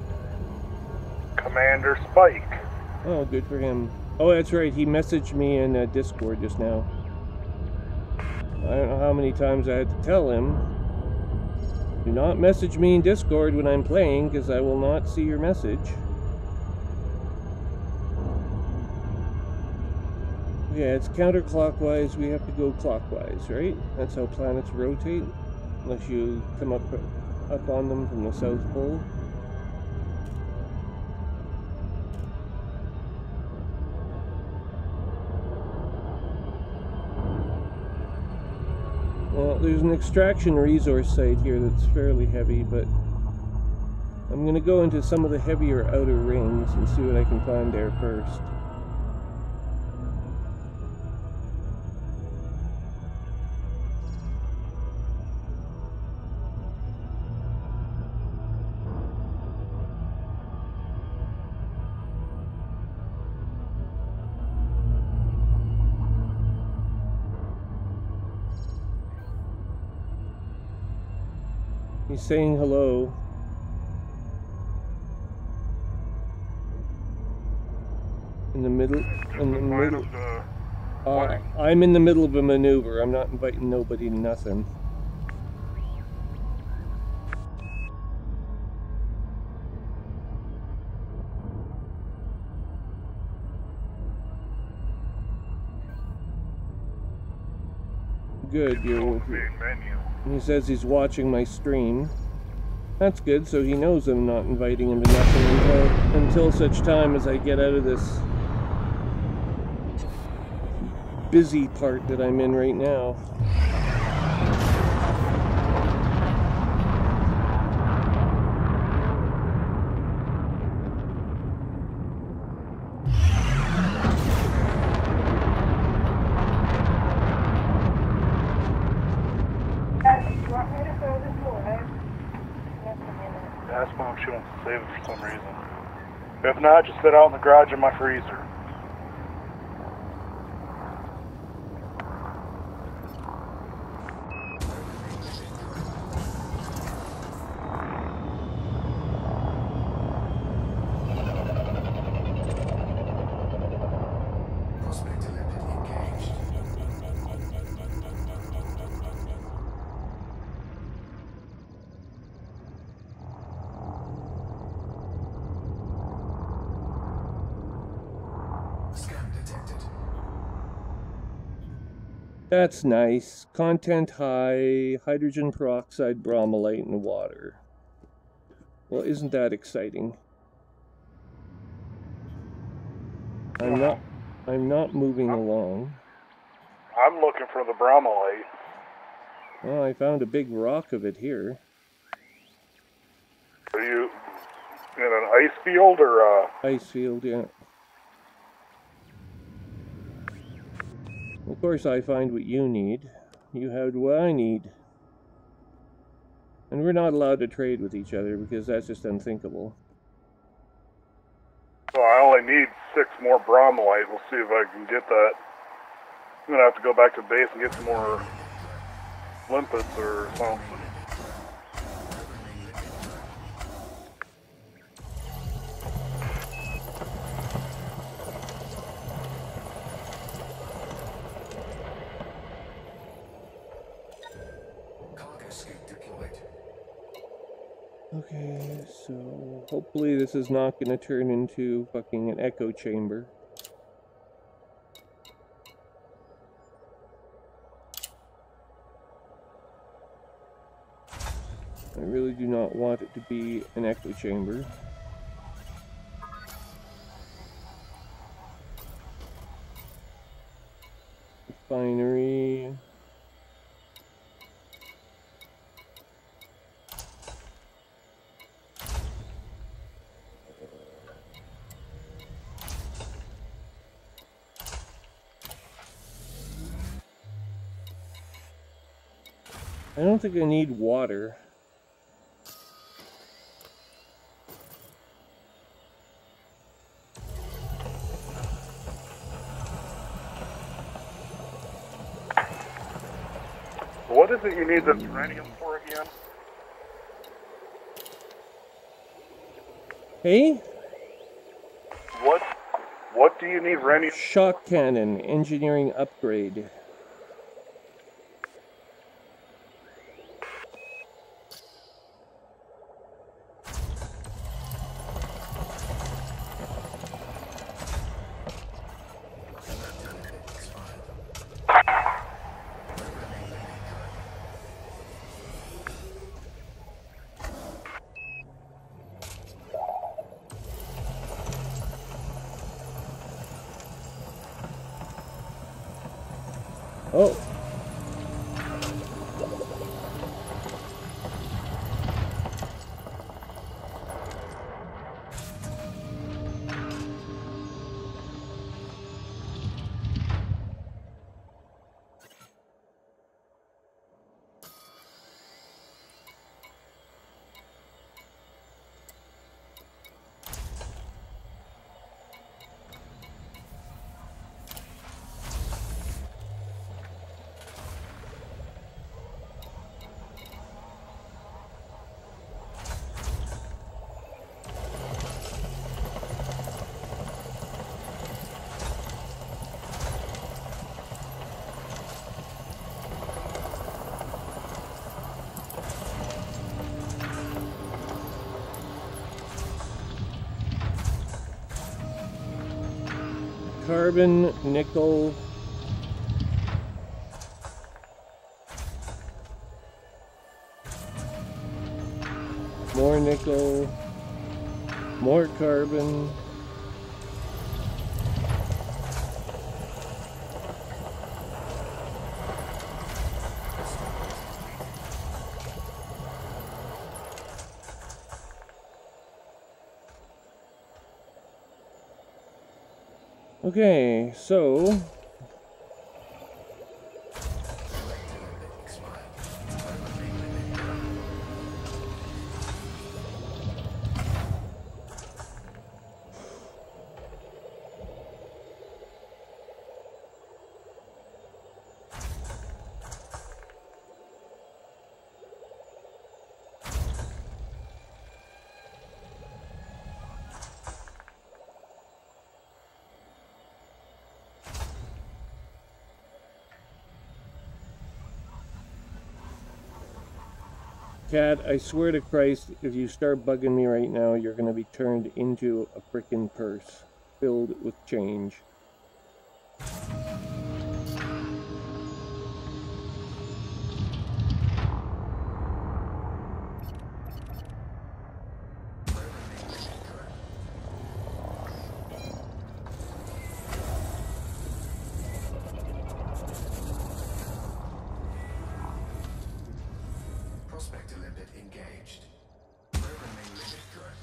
Commander Spike. Oh, good for him. Oh, that's right. He messaged me in Discord just now. I don't know how many times I had to tell him, do not message me in Discord when I'm playing, because I will not see your message. Yeah, it's counterclockwise. We have to go clockwise, right? That's how planets rotate, unless you come up on them from the South Pole. Well, there's an extraction resource site here that's fairly heavy, but I'm going to go into some of the heavier outer rings and see what I can find there first. He's saying hello. In the middle. I'm in the middle of a maneuver. I'm not inviting nobody to nothing. Good. He says he's watching my stream. That's good, so he knows I'm not inviting him to nothing until such time as I get out of this busy part that I'm in right now. Ask Mom if she wants to save it for some reason. If not, just sit out in the garage in my freezer. That's nice. Content high, hydrogen peroxide, bromellite, and water. Well, isn't that exciting? I'm not moving along. I'm looking for the bromellite. Well, I found a big rock of it here. Are you in an ice field or Ice field, yeah. Of course, I find what you need. You have what I need. And we're not allowed to trade with each other because that's just unthinkable. So I only need 6 more bromolite. We'll see if I can get that. I'm gonna have to go back to base and get some more limpets or something. Cargo scoop deployed. Okay, so hopefully this is not going to turn into fucking an echo chamber. I really do not want it to be an echo chamber. Refinery. I don't think I need water. What is it you need this uranium for again? Hey? What do you need uranium? Shock cannon, engineering upgrade. Oh. Carbon, nickel. More nickel. More carbon. Okay, so Cat, I swear to Christ, if you start bugging me right now, you're going to be turned into a frickin' purse filled with change. Prospector limpet engaged. Programming limit good.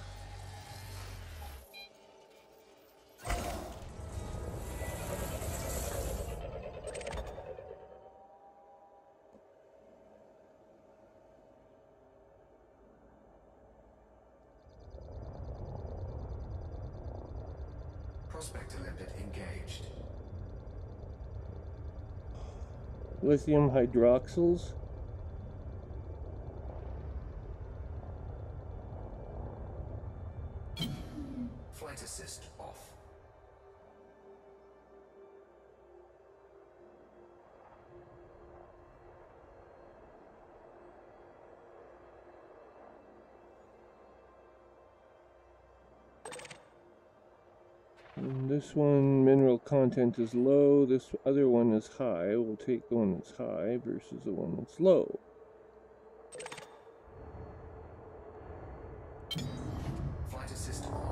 Prospector lipid engaged. Lithium hydroxyls. Flight assist off. And this one, mineral content is low. This other one is high. We'll take the one that's high versus the one that's low. Flight assist on.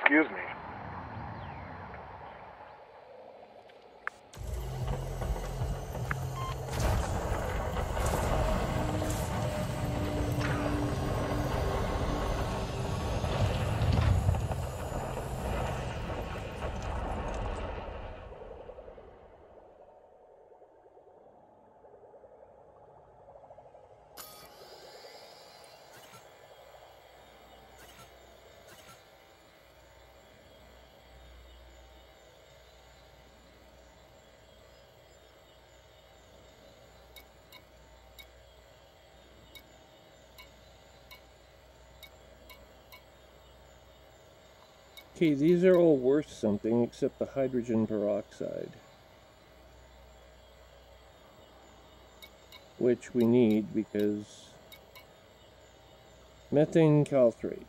Excuse me. Okay, these are all worth something except the hydrogen peroxide, which we need because methane calthrate.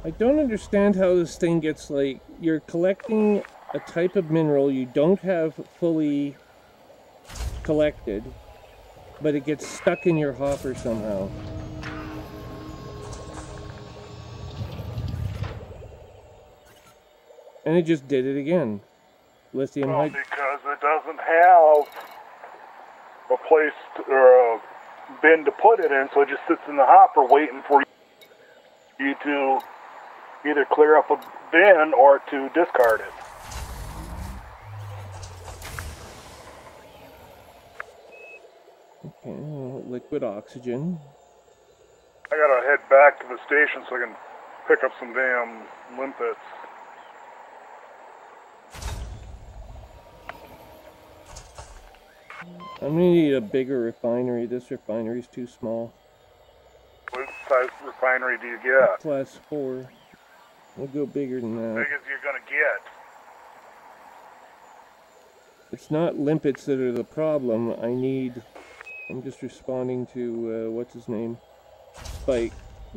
I don't understand how this thing gets, like, you're collecting a type of mineral you don't have fully collected, but it gets stuck in your hopper somehow. And it just did it again. Lithium Well, hyd... because it doesn't have a place or a bin to put it in, so it just sits in the hopper waiting for you to either clear up a bin or to discard it. Okay, liquid oxygen. I gotta head back to the station so I can pick up some damn limpets. I'm gonna need a bigger refinery. This refinery's too small. What size refinery do you get? Class 4. We'll go bigger than that. Big as you're gonna get. It's not limpets that are the problem. I'm just responding to, what's his name? Spike.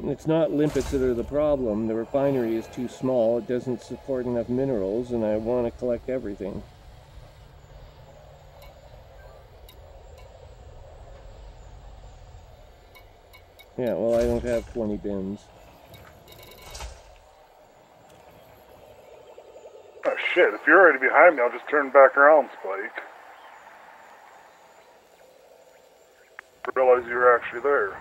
It's not limpets that are the problem. The refinery is too small. It doesn't support enough minerals, and I want to collect everything. Yeah, well, I don't have 20 bins. Oh shit, if you're already behind me, I'll just turn back around, Spike. Realize you were actually there.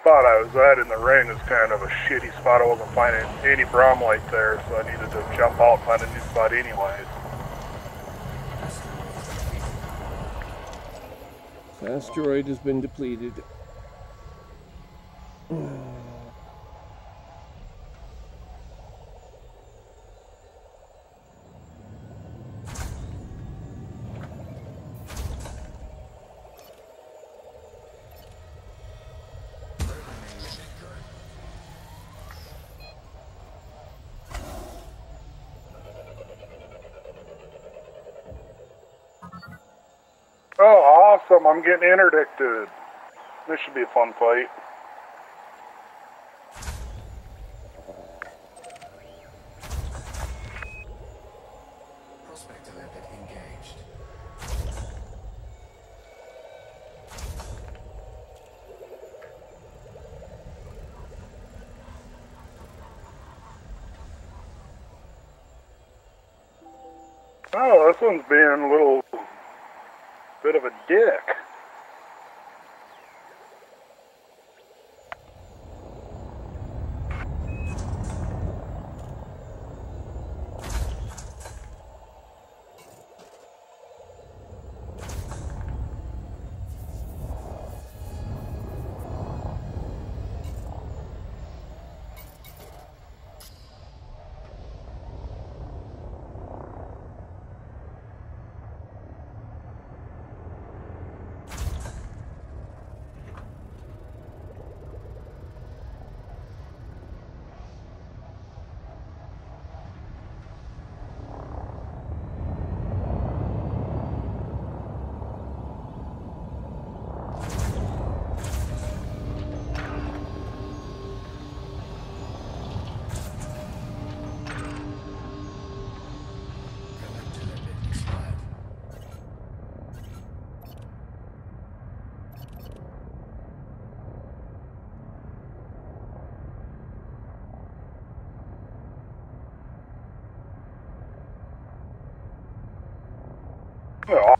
spot I was at in the ring is kind of a shitty spot. I wasn't finding any bromlite there, so I needed to jump out and find a new spot anyways. Asteroid has been depleted. Oh, awesome. I'm getting interdicted. This should be a fun fight. Prospector limpet engaged. Oh, this one's being a little bit of a dick.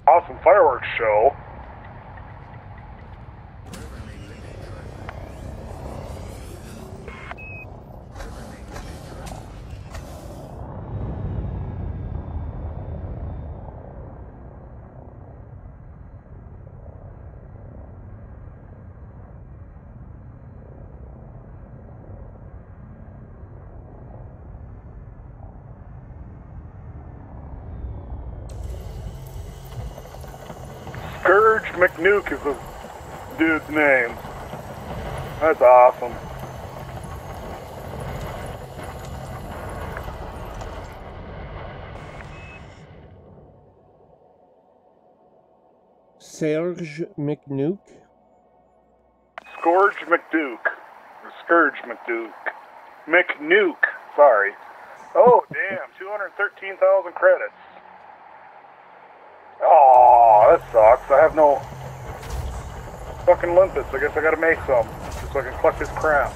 Awesome fireworks show. Scourge McNuke is the dude's name. That's awesome. Serge McNuke? Scourge McDuke. Or Scourge McDuke. McNuke. Sorry. Oh, damn. 213,000 credits. Oh, that sucks. I have no fucking limpets. I guess I gotta make some. Just so I can collect this crap.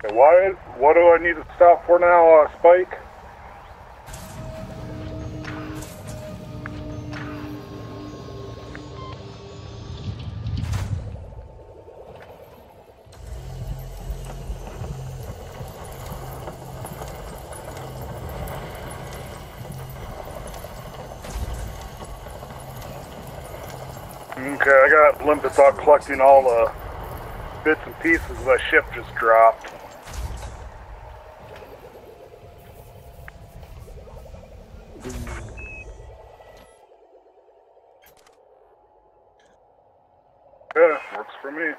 Okay, what do I need to stop for now, Spike? Okay, I got limpets out collecting all the bits and pieces that ship just dropped. for me.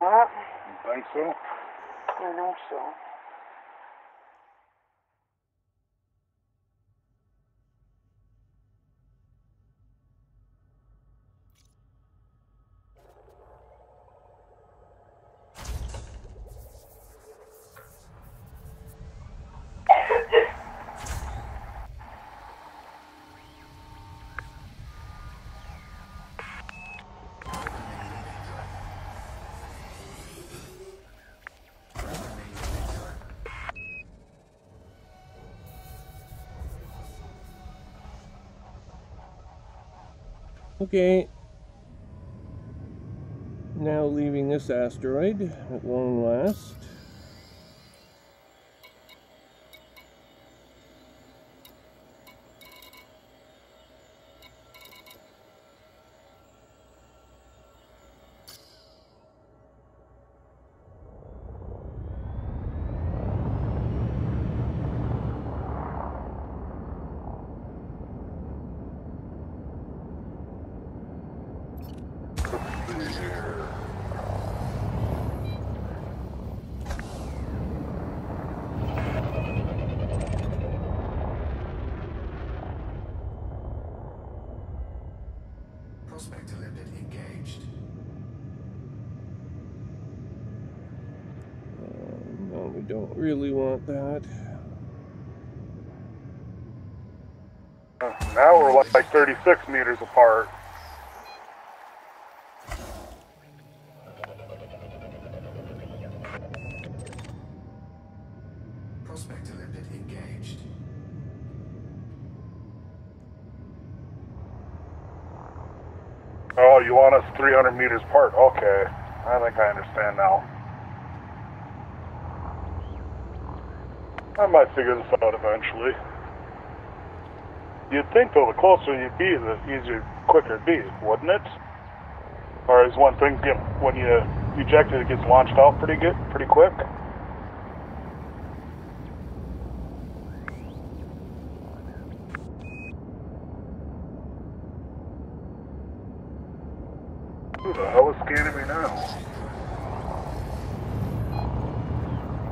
Ah, You think so? I know so. Okay. Now leaving this asteroid at long last. Prospector lipid engaged. No, we don't really want that. Now we're like 36 meters apart. Prospector lipid engaged. Oh, you want us 300 meters apart? Okay. I think I understand now. I might figure this out eventually. You'd think, though, the closer you'd be, the easier, quicker it'd be, wouldn't it? Or is when things get, when you eject it, it gets launched out pretty quick? Who the hell is scanning me now?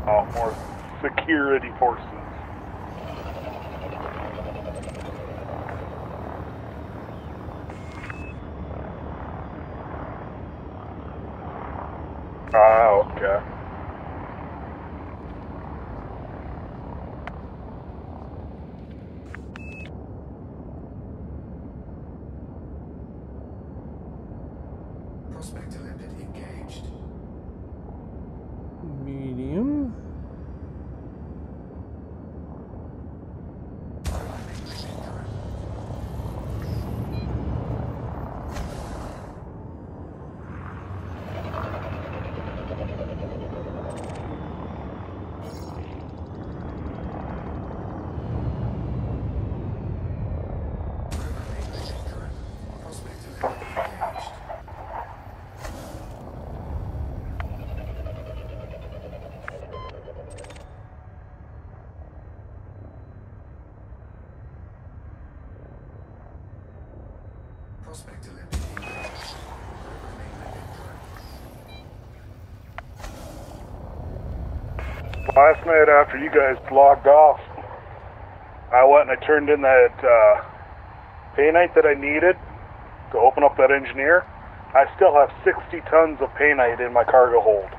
Oh, more security forces. Ah, okay. Prospector limpet engaged. Medium. Prospector limpet engaged. Last night after you guys logged off, I went and I turned in that painite that I needed to open up that engineer. I still have 60 tons of painite in my cargo hold.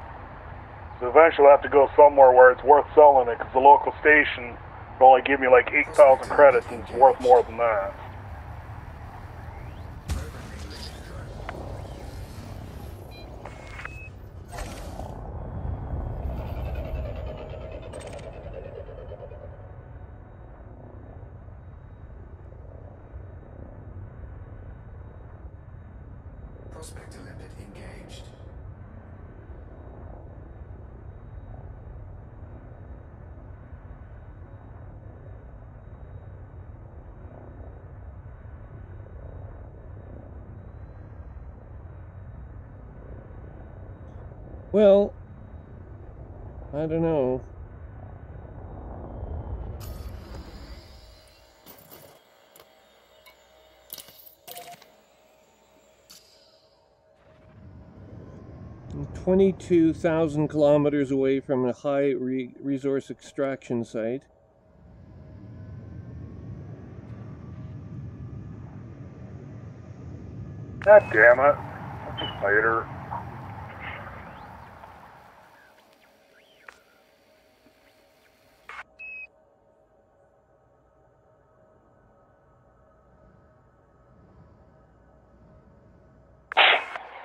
So eventually I have to go somewhere where it's worth selling it, because the local station will only give me like 8,000 credits and it's worth more than that. Prospector limpet engaged. Well, I don't know. I'm 22,000 kilometers away from a high resource extraction site. God damn it. Later.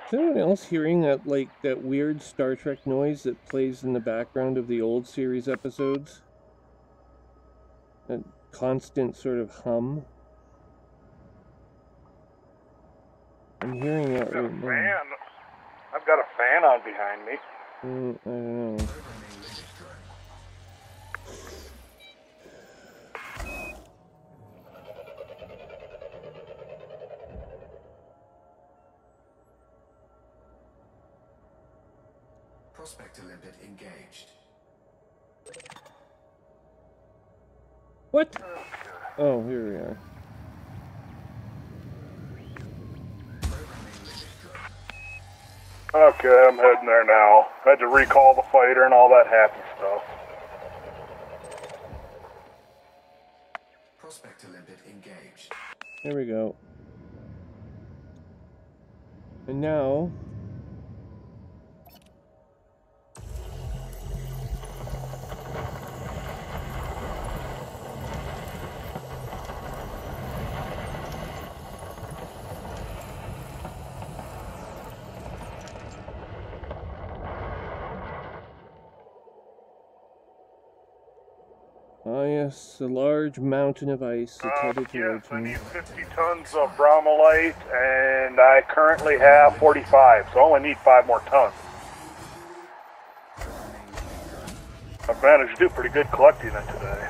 Is anyone else hearing that, like, that weird Star Trek noise that plays in the background of the old series episodes? That constant sort of hum. I'm hearing that right now. Fan. I've got a fan on behind me. I don't know. Prospector limpet engaged. What? Oh, here we are. Okay, I'm heading there now. I had to recall the fighter and all that happy stuff. Prospector limpet engaged. There we go. And now... Ah, yes, a large mountain of ice that's headed Yes, towards I me. need 50 tons of bromolite, and I currently have 45, so I only need 5 more tons. I've managed to do pretty good collecting it today.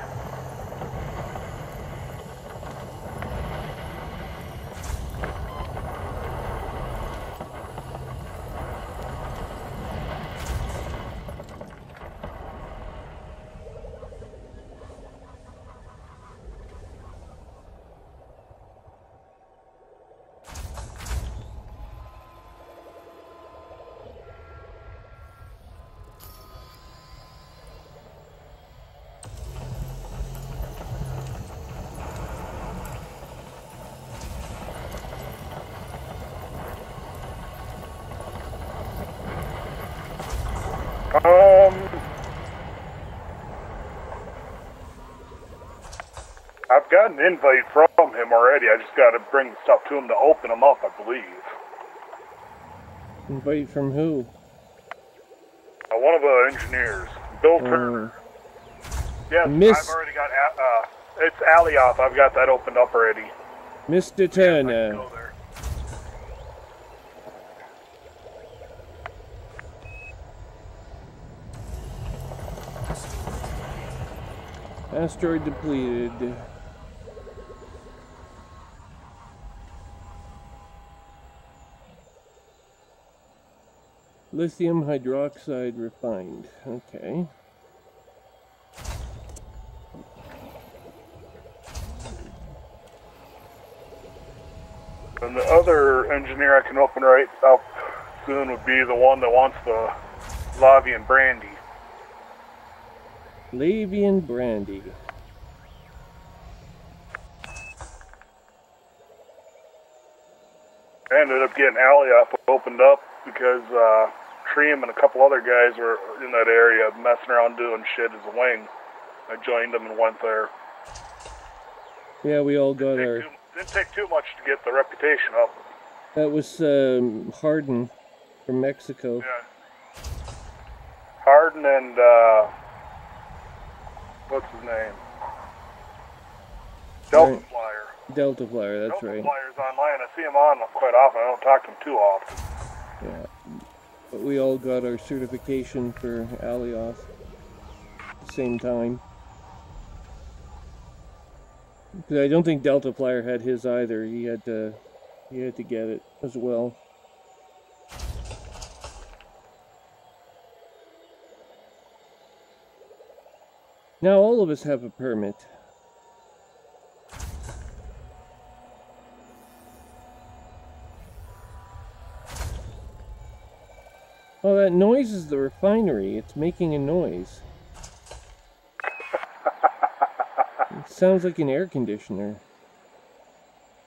I've got an invite from him already. I just got to bring the stuff to him to open them up, I believe. Invite from who? One of the engineers, Bill Turner. Yes, I've already got. It's Alioth. I've got that opened up already. Mr. Turner. Go there. Asteroid depleted. Lithium hydroxide refined. Okay. And the other engineer I can open right up soon would be the one that wants the Lavian brandy. Lavian brandy. I ended up getting Alioth opened up because Trium and a couple other guys were in that area messing around doing shit as a wing. I joined them and went there. Yeah, we all got our... Didn't take too much to get the reputation up. That was Harden from Mexico. Yeah. Harden and, what's his name? Delta Flyer. Delta Flyer, that's right. Delta Flyer's online. I see him on quite often. I don't talk to him too often. Yeah. But we all got our certification for Alioth at the same time. Because I don't think Delta Flyer had his either. He had to get it as well. Now all of us have a permit. Oh, that noise is the refinery. It's making a noise. It sounds like an air conditioner.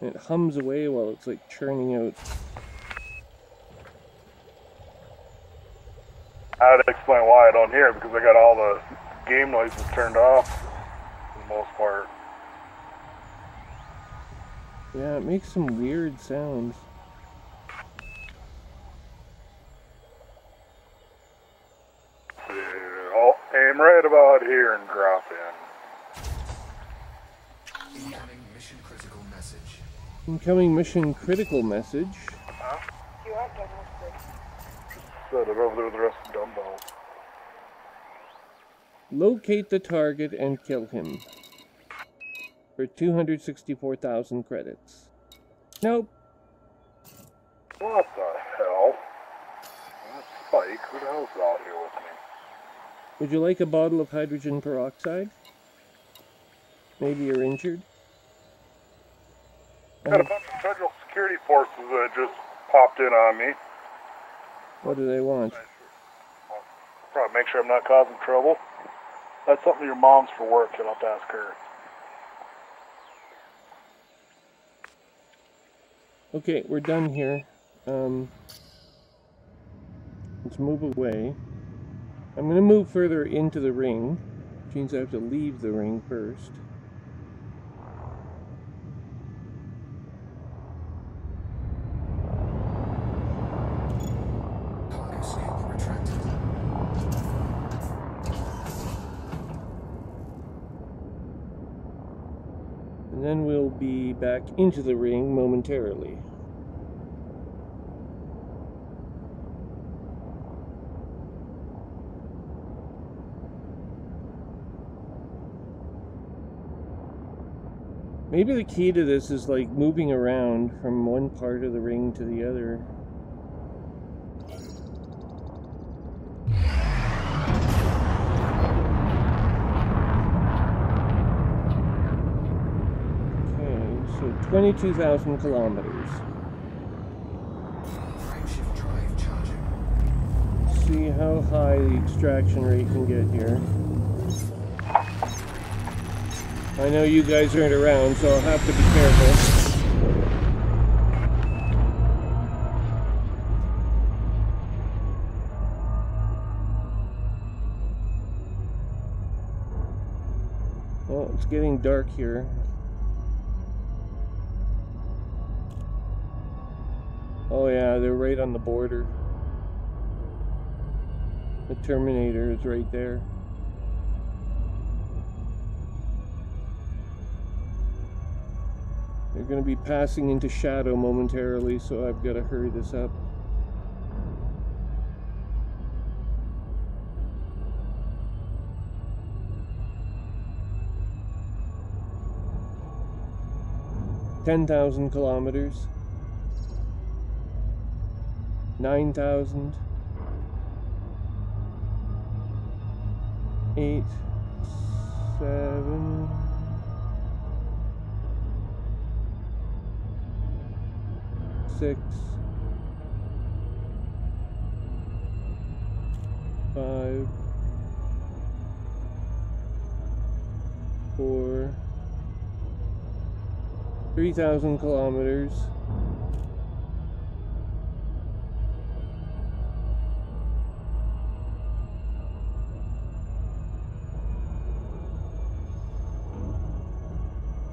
And it hums away while it's like churning out. I had to explain why I don't hear it, because I got all the game noises turned off for the most part. Yeah, it makes some weird sounds. I'll aim right about here and drop in. Incoming mission critical message. Incoming mission critical message. You are done with this. Set it over there with the rest of the dumbbells. Locate the target and kill him. For 264,000 credits. Nope. What the hell? That's Spike. Who the hell's out here with me? Would you like a bottle of hydrogen peroxide? Maybe you're injured? Got a bunch of federal security forces that just popped in on me. What do they want? Probably make sure I'm not causing trouble. That's something your mom's for work. You'll have to ask her. Okay, we're done here. Let's move away. I'm going to move further into the ring, which means I have to leave the ring first. Cargo scope retracted. And then we'll be back into the ring momentarily. Maybe the key to this is like moving around from one part of the ring to the other. Okay, so 22,000 kilometers. Frameshift drive charging. See how high the extraction rate can get here. I know you guys aren't around, so I'll have to be careful. It's getting dark here. Oh yeah, they're right on the border. The Terminator is right there. They're going to be passing into shadow momentarily, so I've got to hurry this up. $10,000 kilometers. 9,000. 8, 7. 6, 5, 4, 3,000 kilometers.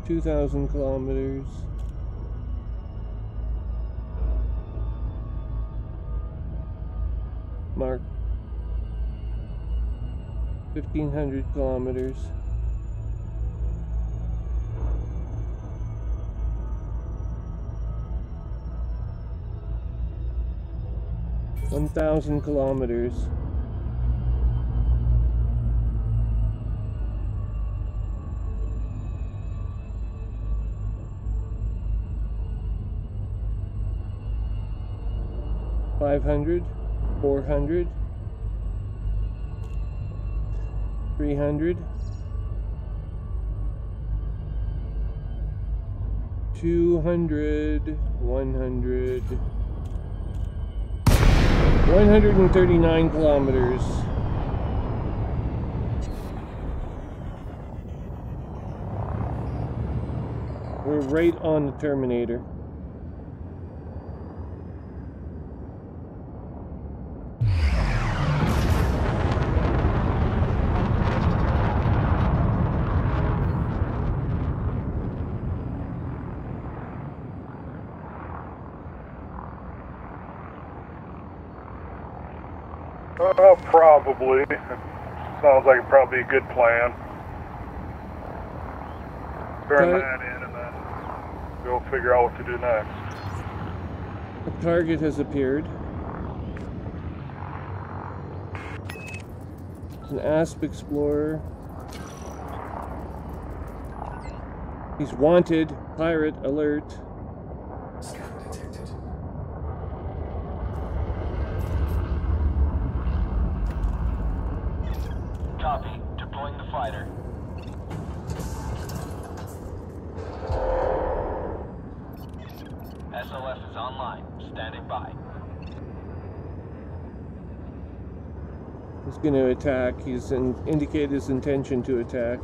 2,000 kilometers. Mark. 1,500 kilometers. $1,000 kilometers. $500, $400, $300, $200, $100, 139 kilometers. We're right on the Terminator. Probably. It sounds like it'd probably be a good plan. Turn that in and then go figure out what to do next. A target has appeared. It's an Asp Explorer. He's wanted. Pirate alert. Scan detected. Copy. Deploying the fighter. SOF is online. Standing by. He's going to attack. He's indicated his intention to attack.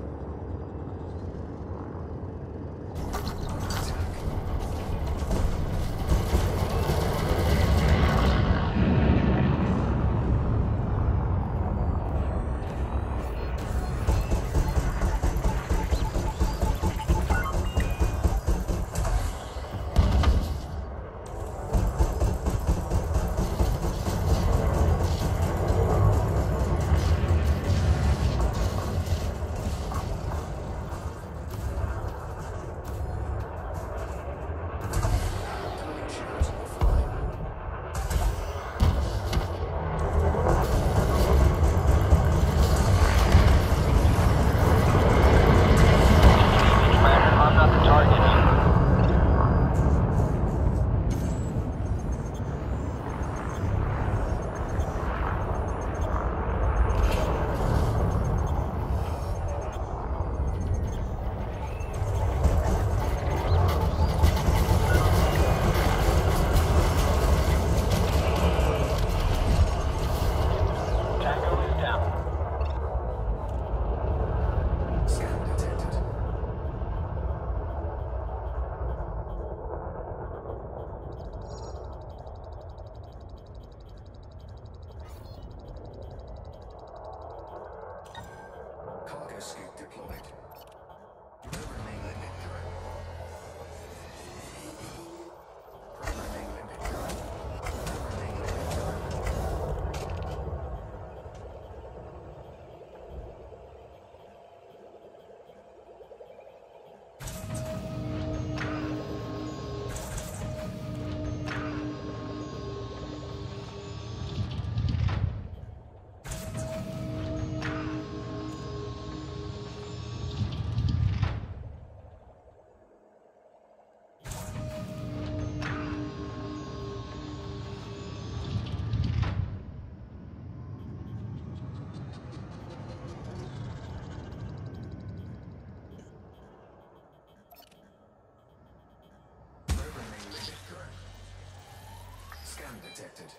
Tacking detected.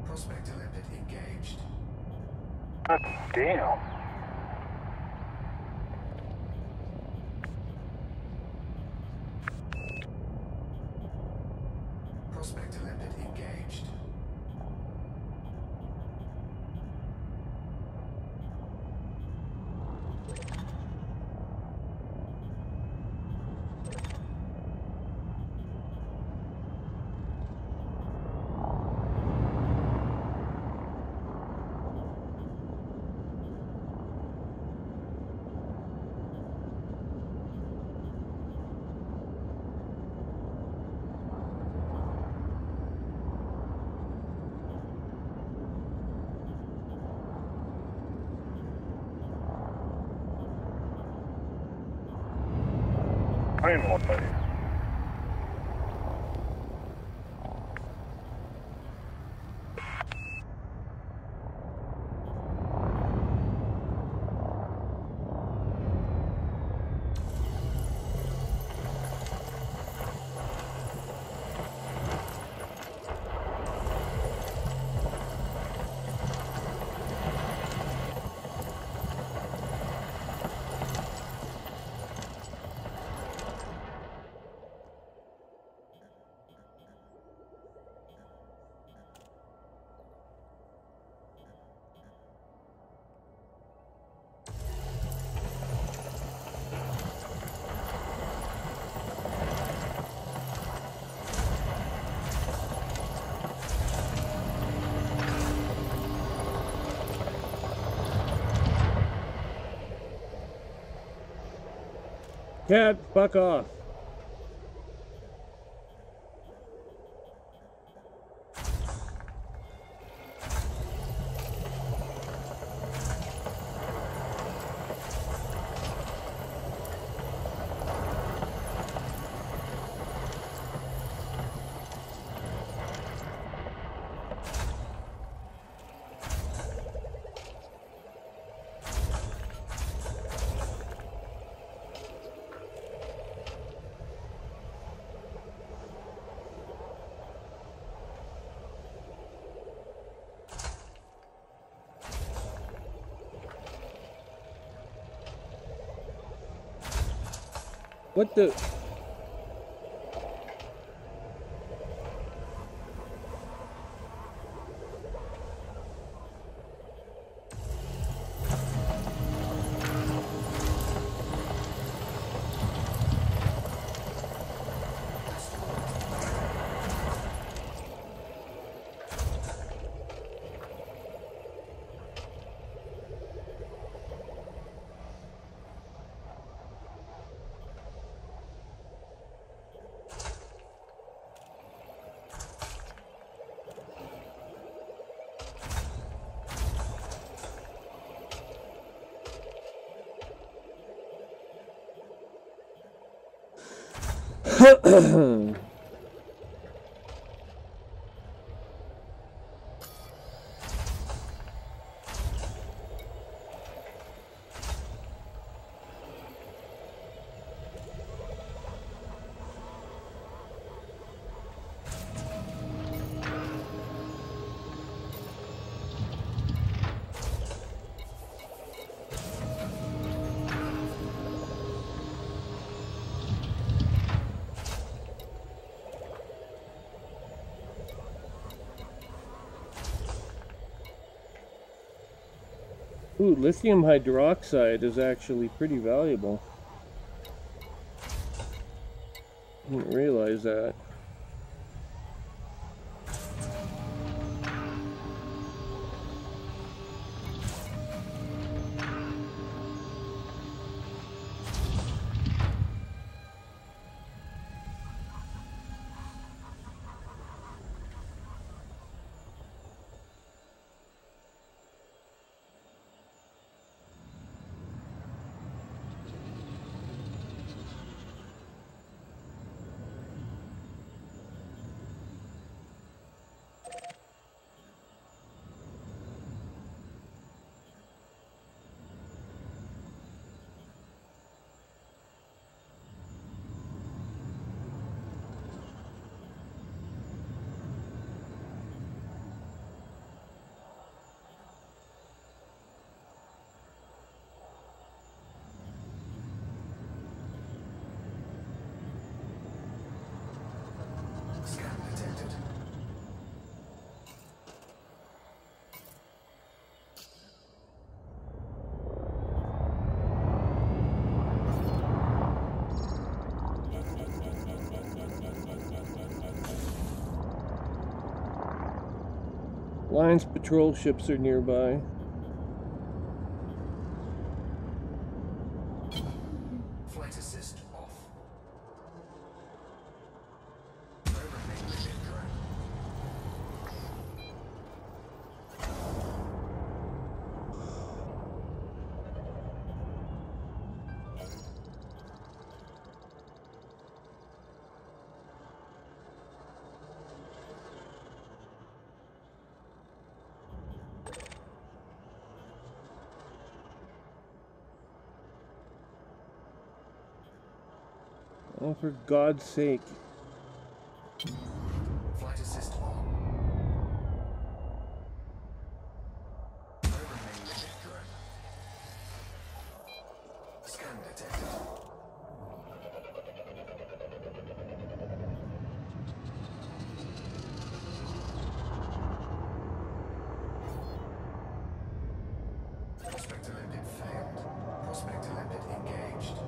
Prospector limpet engaged. Damn. Prospector limpet engaged. Finally. Cat, fuck off. What the? Ooh, lithium hydroxide is actually pretty valuable. Didn't realize that. Alliance patrol ships are nearby. Flight assist off. Programming limit drone. Oh, for God's sake. Flight assist on. Programming limit drone. Scan detected. Prospect limpet failed. Prospect limpet engaged.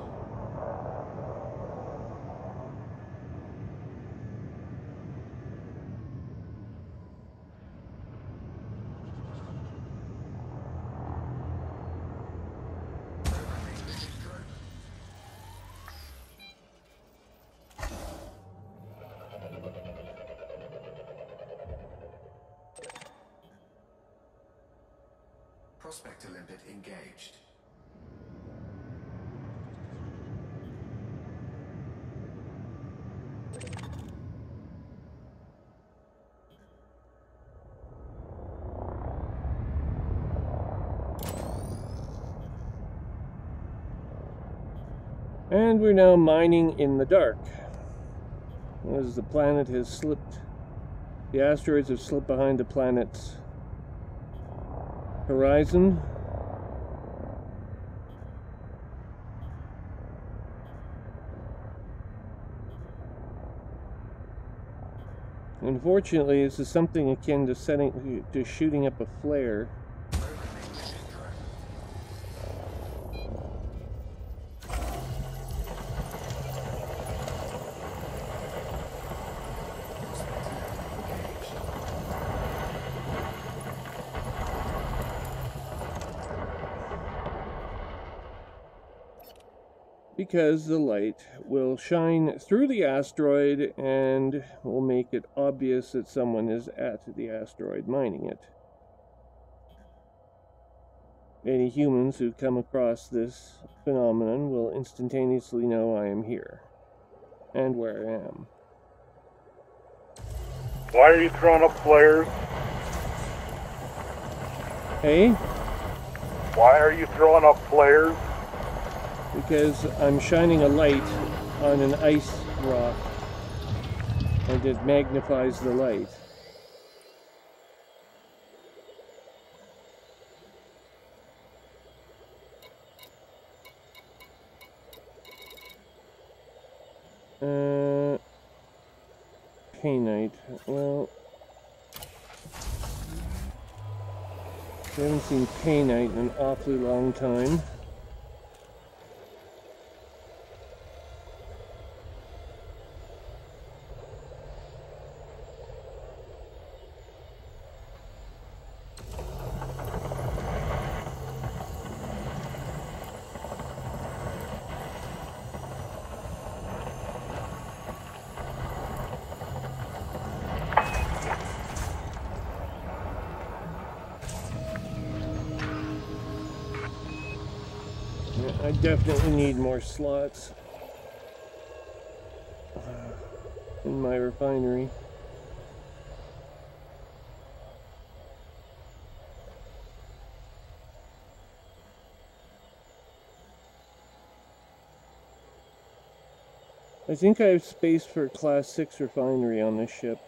Programming limit drone. Prospect limpet engaged. And we're now mining in the dark. As the planet has slipped, the asteroids have slipped behind the planet's horizon. Unfortunately, this is something akin to shooting up a flare. Because the light will shine through the asteroid and will make it obvious that someone is at the asteroid mining it. Any humans who come across this phenomenon will instantaneously know I am here and where I am. Why are you throwing up flares? Hey? Why are you throwing up flares? Because I'm shining a light on an ice rock and it magnifies the light. Painite. Well, I haven't seen painite in an awfully long time. I definitely need more slots in my refinery. I think I have space for a Class 6 refinery on this ship.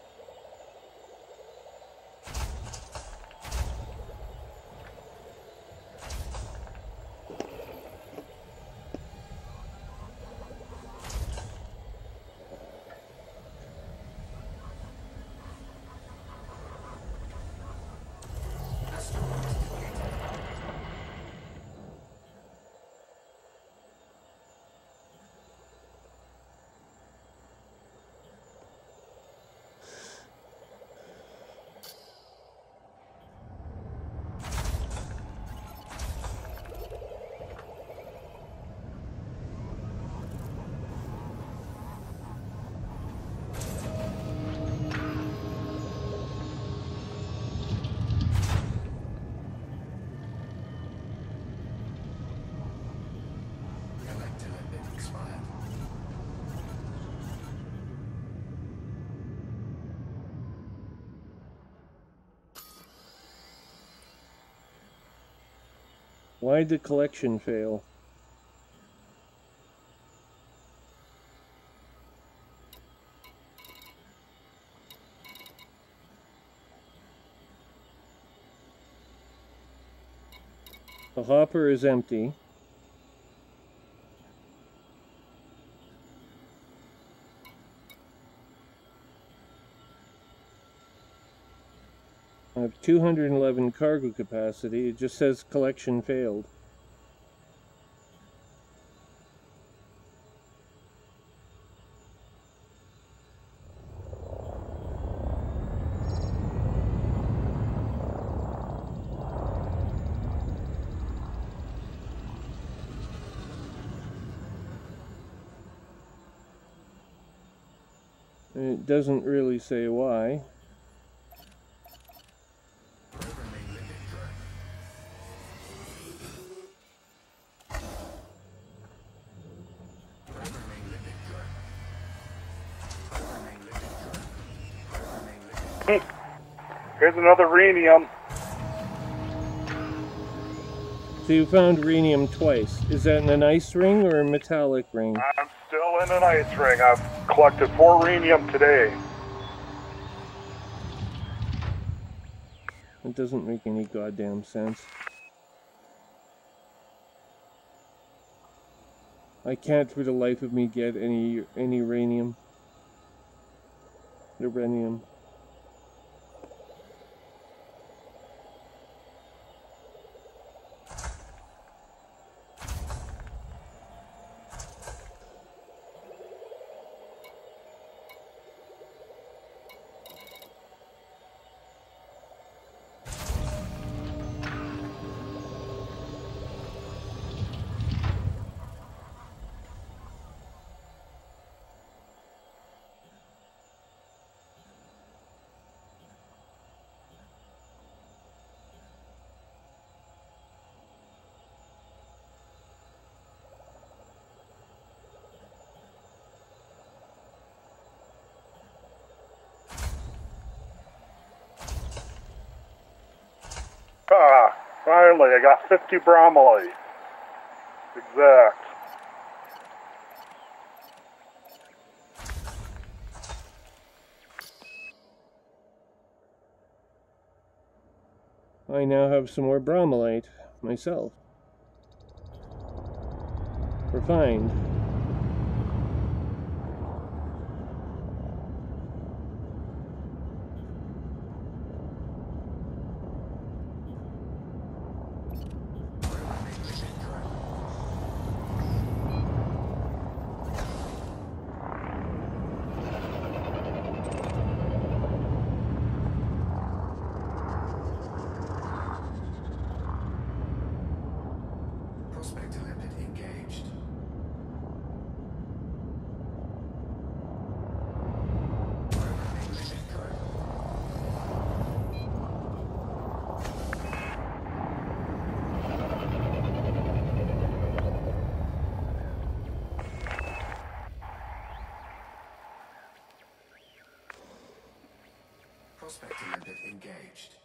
Why'd the collection fail? The hopper is empty. I have 211 cargo capacity. It just says collection failed. It doesn't really say why. Here's another rhenium. So you found rhenium twice. Is that in an ice ring or a metallic ring? I'm still in an ice ring. I've collected 4 rhenium today. It doesn't make any goddamn sense. I can't for the life of me get any uranium. Uranium. Ah, finally, I got 50 bromellite. Exact. I now have some more bromellite myself. Refined. Prospector limpet engaged. Programming limit code. Prospector limpet engaged.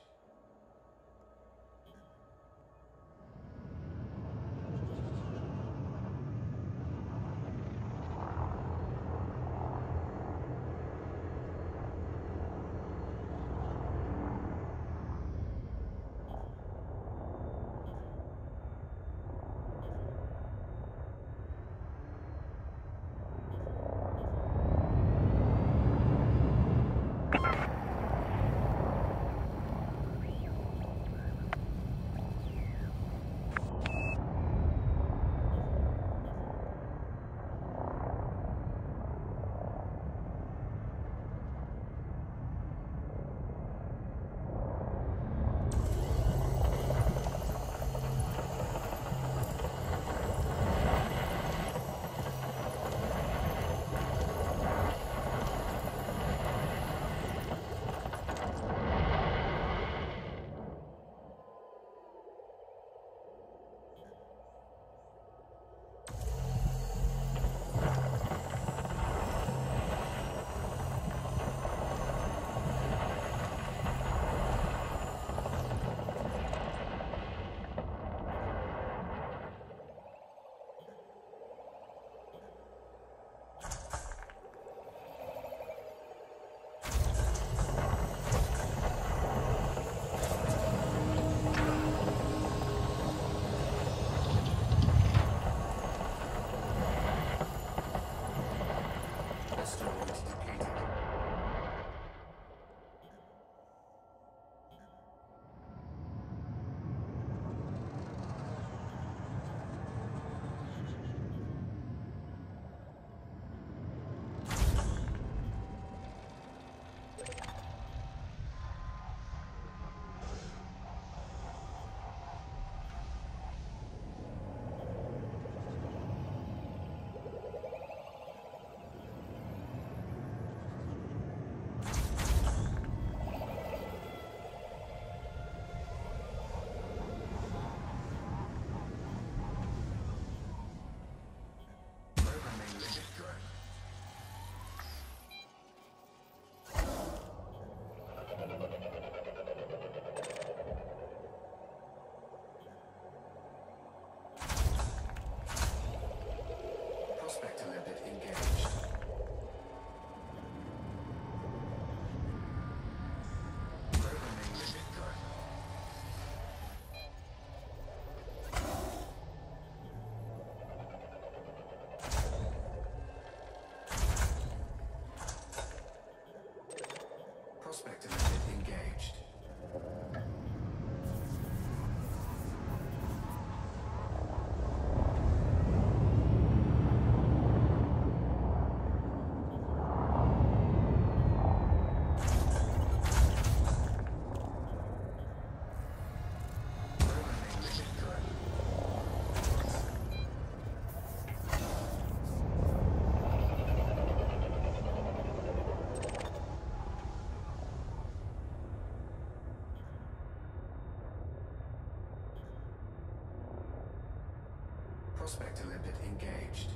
Prospector limpet engaged.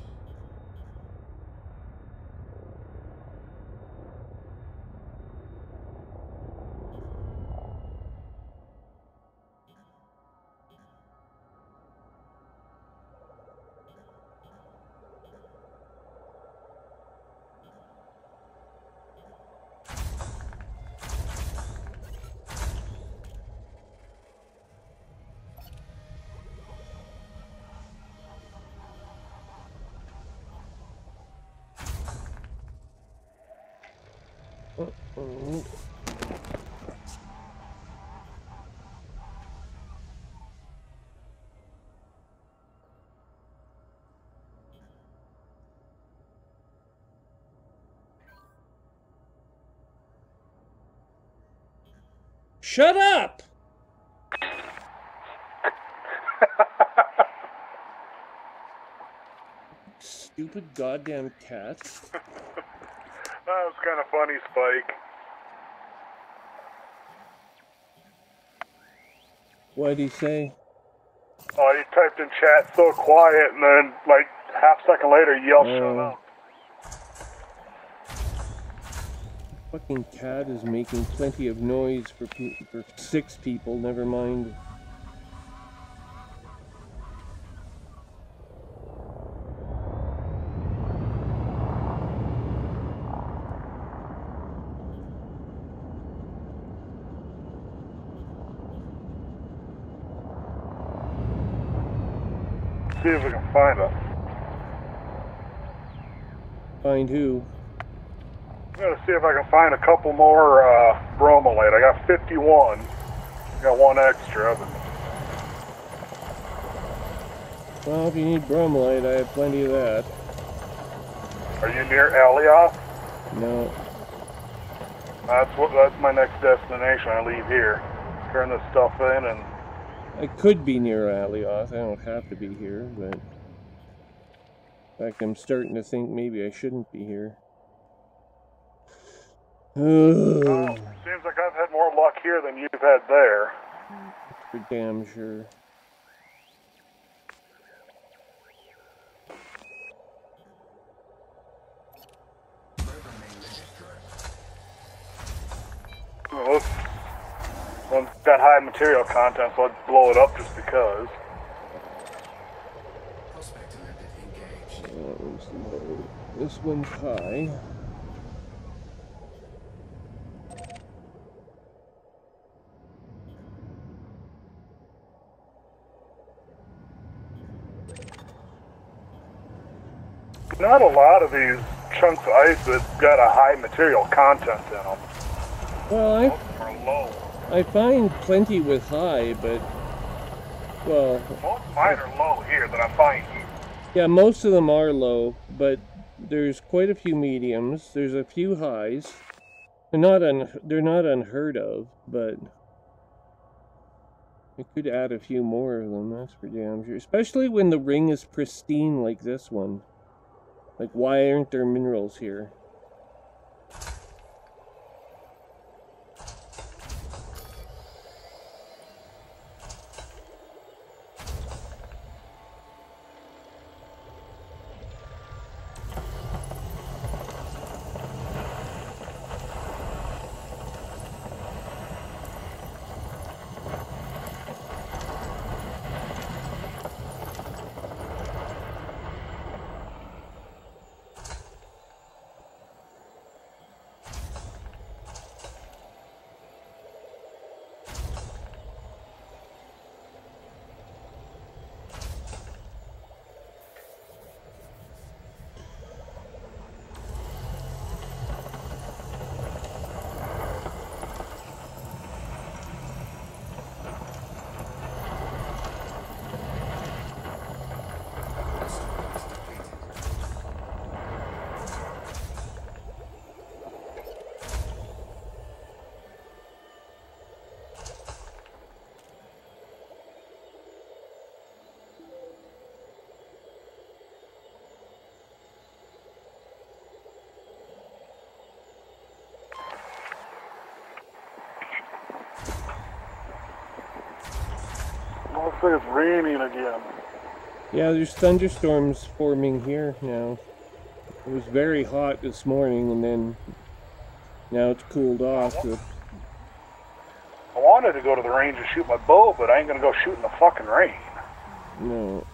Shut up! Stupid goddamn cat. That was kind of funny, Spike. What'd he say? Oh, he typed in chat so quiet, and then, like, half second later, he yelled, shut up. Fucking cat is making plenty of noise for 6 people, never mind. See if we can find it. Find who? I'm gonna see if I can find a couple more bromolite. I got 51. Got one extra of it. Well, if you need bromolite, I have plenty of that. Are you near Alioth? No. That's my next destination. I leave here. Turn this stuff in and... I could be near Alioth. I don't have to be here, but... In fact, I'm starting to think maybe I shouldn't be here. Oh, seems like I've had more luck here than you've had there. For damn sure. Well, it's got high material content, so I'd blow it up just because. Prospector limpet engaged. Low. This one's high. Not a lot of these chunks of ice that got a high material content in them. Well, Most of them are low. I find plenty with high, but... Well... Most of mine are low here that I'm finding. Yeah, most of them are low, but there's quite a few mediums. There's a few highs. They're not unheard of, but I could add a few more of them, that's for damn sure. Especially when the ring is pristine like this one. Like, why aren't there minerals here? Looks like it's raining again. Yeah, there's thunderstorms forming here now. It was very hot this morning, and then now it's cooled off. So I wanted to go to the range and shoot my bow, but I ain't gonna go shoot in the fucking rain. no.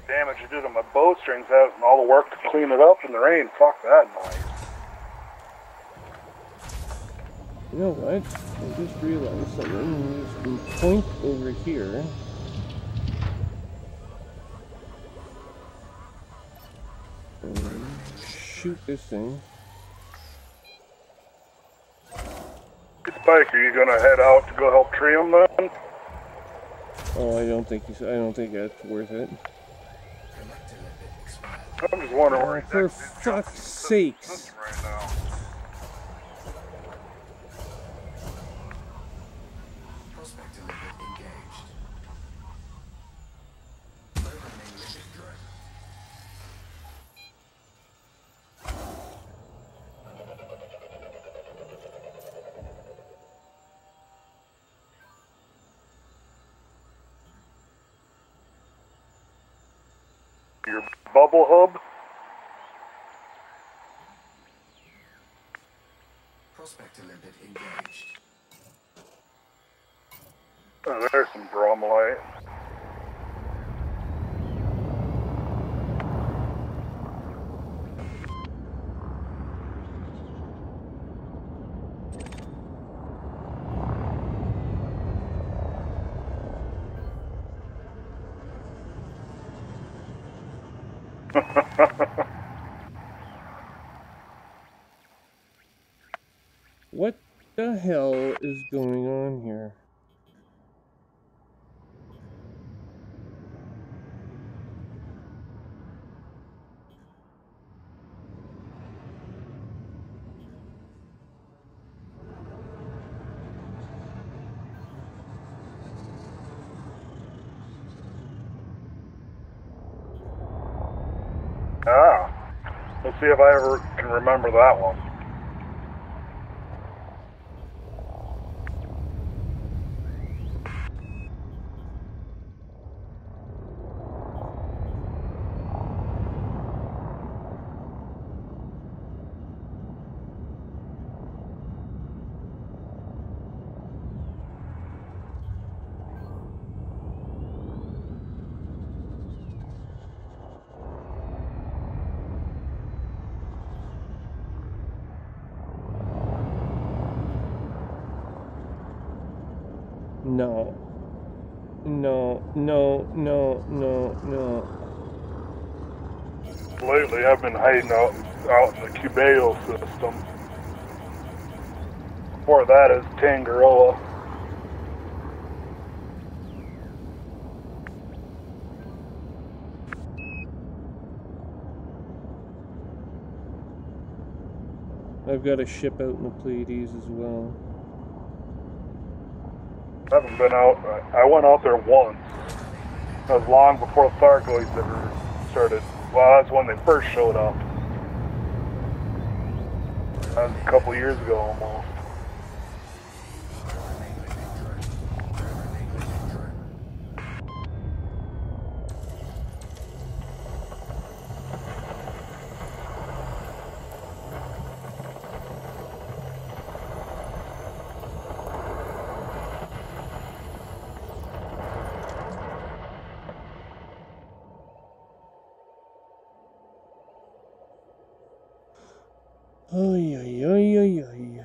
Damage I did on my bowstrings out and all the work to clean it up in the rain. Fuck that noise. You know what? I just realized something. You can point over here. And shoot this thing. Spike, are you gonna head out to go help Trium then? Oh, I don't think that's worth it. I'm just wondering where For fuck's sakes! right now. Prospect element engaged. Programming mission drone. Your bubble hub? Prospect element engaged. Oh, there's some bromelight. What the hell is going on here? Ah. Let's see if I ever can remember that one. No. No, no, no, no, no. Lately, I've been hiding out in the Cubeo system. Before that is Tangaroa. I've got a ship out in the Pleiades as well. I haven't been out. I went out there once. That was long before the Thargoids ever started. Well, that's when they first showed up. That was a couple years ago almost. Oy, oy, oy, oy, oy.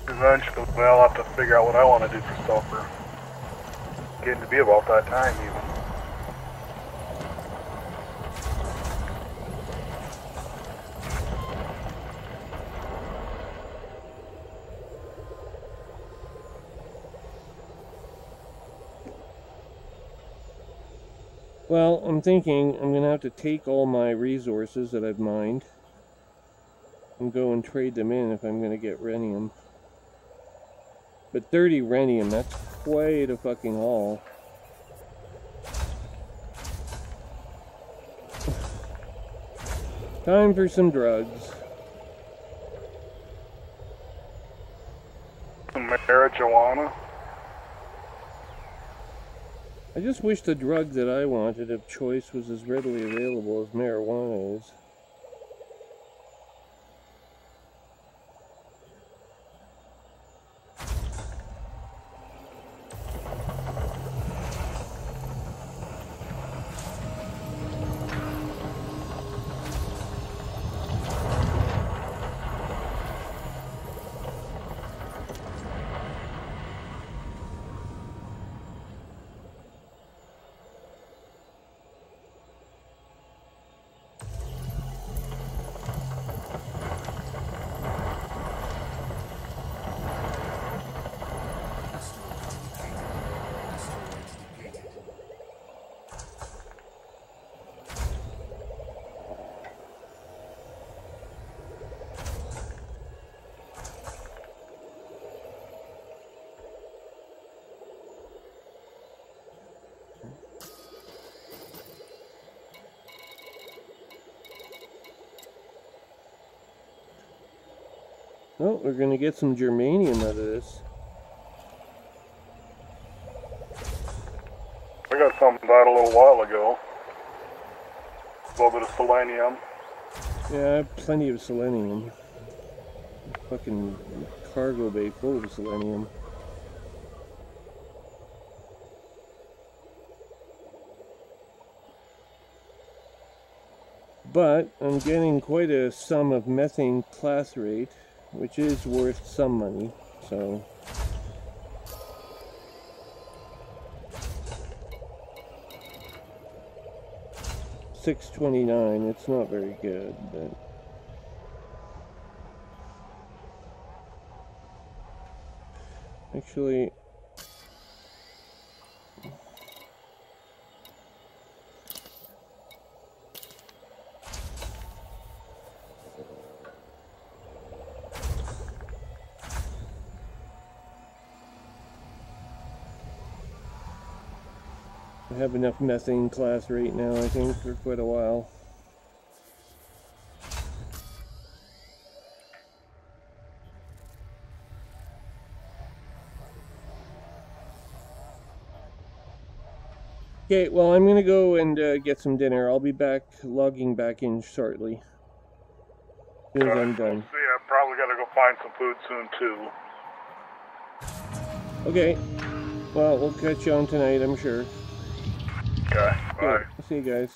Eventually, I'll have to figure out what I want to do for supper. Getting to be about that time even. Well, I'm thinking I'm going to have to take all my resources that I've mined and go and trade them in if I'm going to get rhenium. But 30 rhenium, that's quite a fucking haul. Time for some drugs. Some marijuana. I just wish the drug that I wanted of choice was as readily available as marijuana is. Oh, we're going to get some germanium out of this. I got some of that a little while ago. A little bit of selenium. Yeah, I have plenty of selenium. Fucking cargo bay full of selenium. But I'm getting quite a sum of methane class rate, which is worth some money, so... $6.29, it's not very good, but... Actually... I have enough methane class rate now, I think, for quite a while. Okay, well, I'm gonna go and get some dinner. I'll be back, logging back in shortly. As soon as I'm done. See, I probably gotta go find some food soon too. Okay. Well, we'll catch you on tonight, I'm sure. Okay, bye. See you guys.